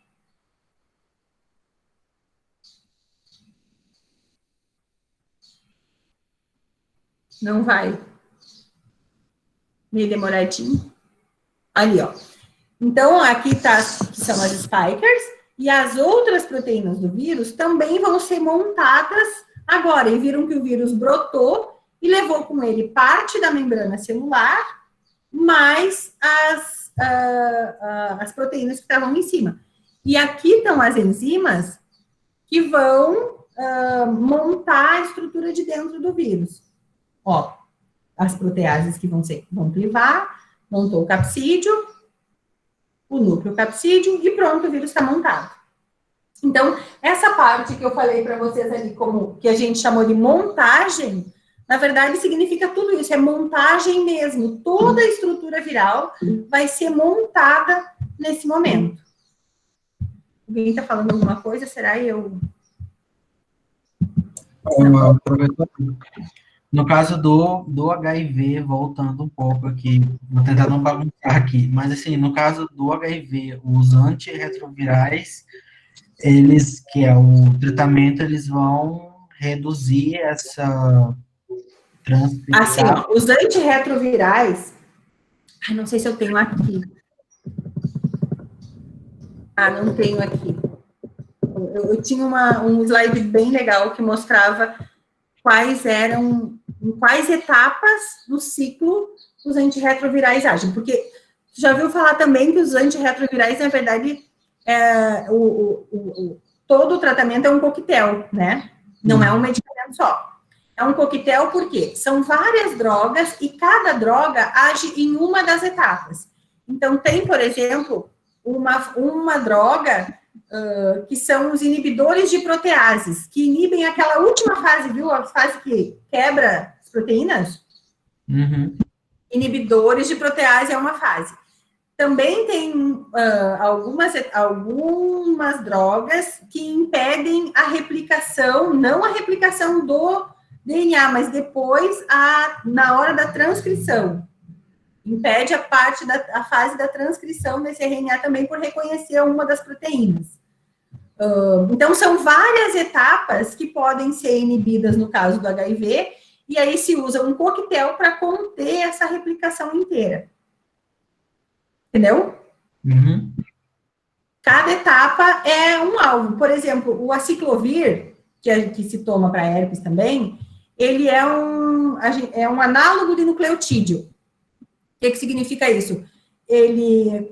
Não vai. Meio demoradinho. Ali, Então, aqui que são as spikers, e as outras proteínas do vírus também vão ser montadas agora. E viram que o vírus brotou e levou com ele parte da membrana celular, mais as proteínas que estavam em cima. E aqui estão as enzimas que vão montar a estrutura de dentro do vírus. As proteases que vão clivar, montou o capsídeo, o núcleo capsídeo, e pronto, o vírus está montado. Então, essa parte que eu falei para vocês ali, como que a gente chamou de montagem, Na verdade, significa tudo isso, é montagem mesmo. Toda a estrutura viral vai ser montada nesse momento. Alguém está falando alguma coisa? Será eu? No caso do HIV, voltando um pouco aqui, vou tentar não bagunçar aqui, mas assim, no caso do HIV, os antirretrovirais, eles, que é o tratamento, eles vão reduzir essa transcrição. Assim, ó, os antirretrovirais, não sei se eu tenho aqui. Não tenho aqui. Eu tinha um slide bem legal que mostrava quais etapas do ciclo os antirretrovirais agem. Porque já viu falar também que os antirretrovirais, na verdade, todo o tratamento é um coquetel, né? Não é um medicamento só. É um coquetel porque são várias drogas e cada droga age em uma das etapas. Então, tem, por exemplo, uma droga que são os inibidores de proteases, que inibem aquela última fase, viu? A fase que quebra as proteínas. Uhum. Inibidores de protease é uma fase. Também tem algumas drogas que impedem a replicação, não a replicação do DNA, mas depois, na hora da transcrição. Impede a fase da transcrição desse RNA também por reconhecer uma das proteínas. Então, são várias etapas que podem ser inibidas no caso do HIV, e aí se usa um coquetel para conter essa replicação inteira. Entendeu? Uhum. Cada etapa é um alvo. Por exemplo, o aciclovir, que se toma para herpes também, ele é um análogo de nucleotídeo. O que significa isso?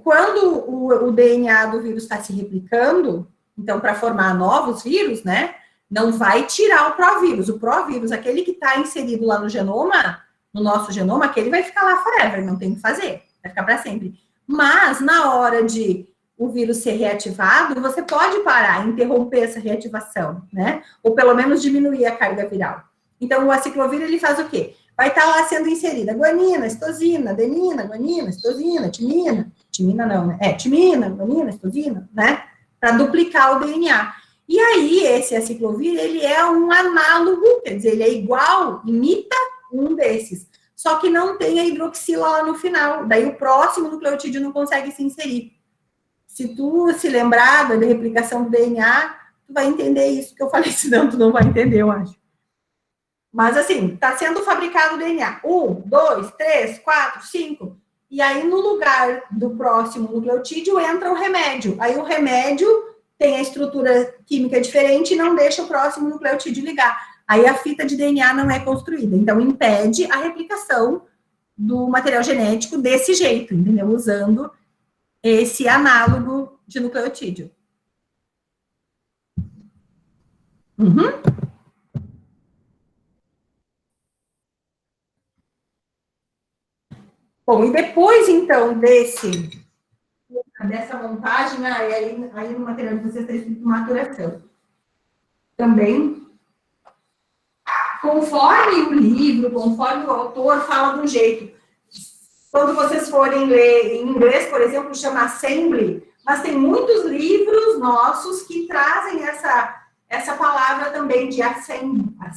Quando o DNA do vírus está se replicando, então, para formar novos vírus, né, não vai tirar o provírus. O provírus, aquele que está inserido lá no genoma, no nosso genoma, aquele vai ficar lá forever, não tem o que fazer, vai ficar para sempre. Mas, na hora de o vírus ser reativado, você pode parar, interromper essa reativação, né? Ou pelo menos diminuir a carga viral. Então, o aciclovir, ele faz o quê? Vai estar lá sendo inserida guanina, citosina, adenina, guanina, citosina, timina não, né? Timina, guanina, citosina, né? Para duplicar o DNA. E aí, esse aciclovir, ele é um análogo, quer dizer, ele é igual, imita um desses. Só que não tem a hidroxila lá no final. Daí o próximo nucleotídeo não consegue se inserir. Se tu se lembrar da replicação do DNA, tu vai entender isso que eu falei, senão tu não vai entender, eu acho. Mas assim, está sendo fabricado o DNA. 1, 2, 3, 4, 5. E aí, no lugar do próximo nucleotídeo, entra o remédio. Aí o remédio tem a estrutura química diferente e não deixa o próximo nucleotídeo ligar. Aí a fita de DNA não é construída. Então, impede a replicação do material genético desse jeito, entendeu? Usando esse análogo de nucleotídeo. Uhum. Bom, e depois, então, dessa montagem, aí no material de vocês está escrito maturação. Também, conforme o livro, conforme o autor fala de um jeito. Quando vocês forem ler em inglês, por exemplo, chama assembly, mas tem muitos livros nossos que trazem essa palavra também de assemble, na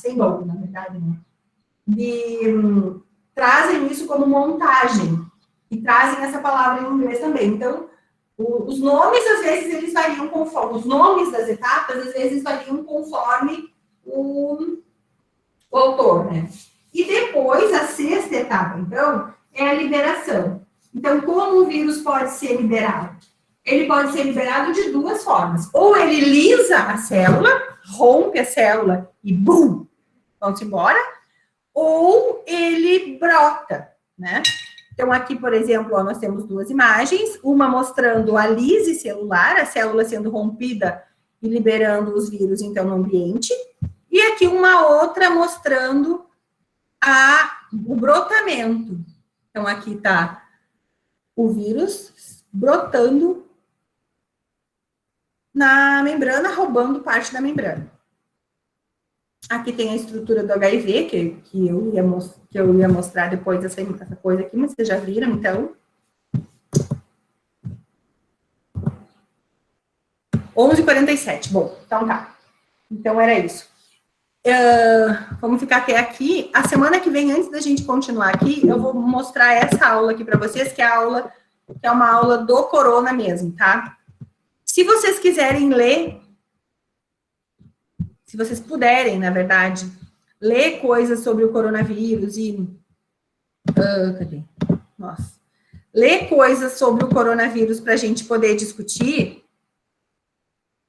verdade, né? Trazem isso como montagem, e trazem essa palavra em inglês também. Então, os nomes, às vezes, eles variam conforme, os nomes das etapas, às vezes, variam conforme o autor, né? E depois, a sexta etapa, então, é a liberação. Então, como o vírus pode ser liberado? Ele pode ser liberado de duas formas. Ou ele lisa a célula, rompe a célula e bum, vão-se embora. Ou ele brota, né? Então, aqui, por exemplo, nós temos duas imagens, uma mostrando a lise celular, a célula sendo rompida e liberando os vírus, então, no ambiente, e aqui uma outra mostrando o brotamento. Então, aqui está o vírus brotando na membrana, roubando parte da membrana. Aqui tem a estrutura do HIV, que eu ia mostrar depois dessa coisa aqui, mas vocês já viram, então. 11h47. Bom, então tá. Então era isso. Vamos ficar até aqui. A semana que vem, antes da gente continuar aqui, eu vou mostrar essa aula aqui para vocês, que é uma aula do corona mesmo, tá? Se vocês quiserem ler, se vocês puderem, na verdade, ler coisas sobre o coronavírus e... cadê? Nossa. Ler coisas sobre o coronavírus para a gente poder discutir,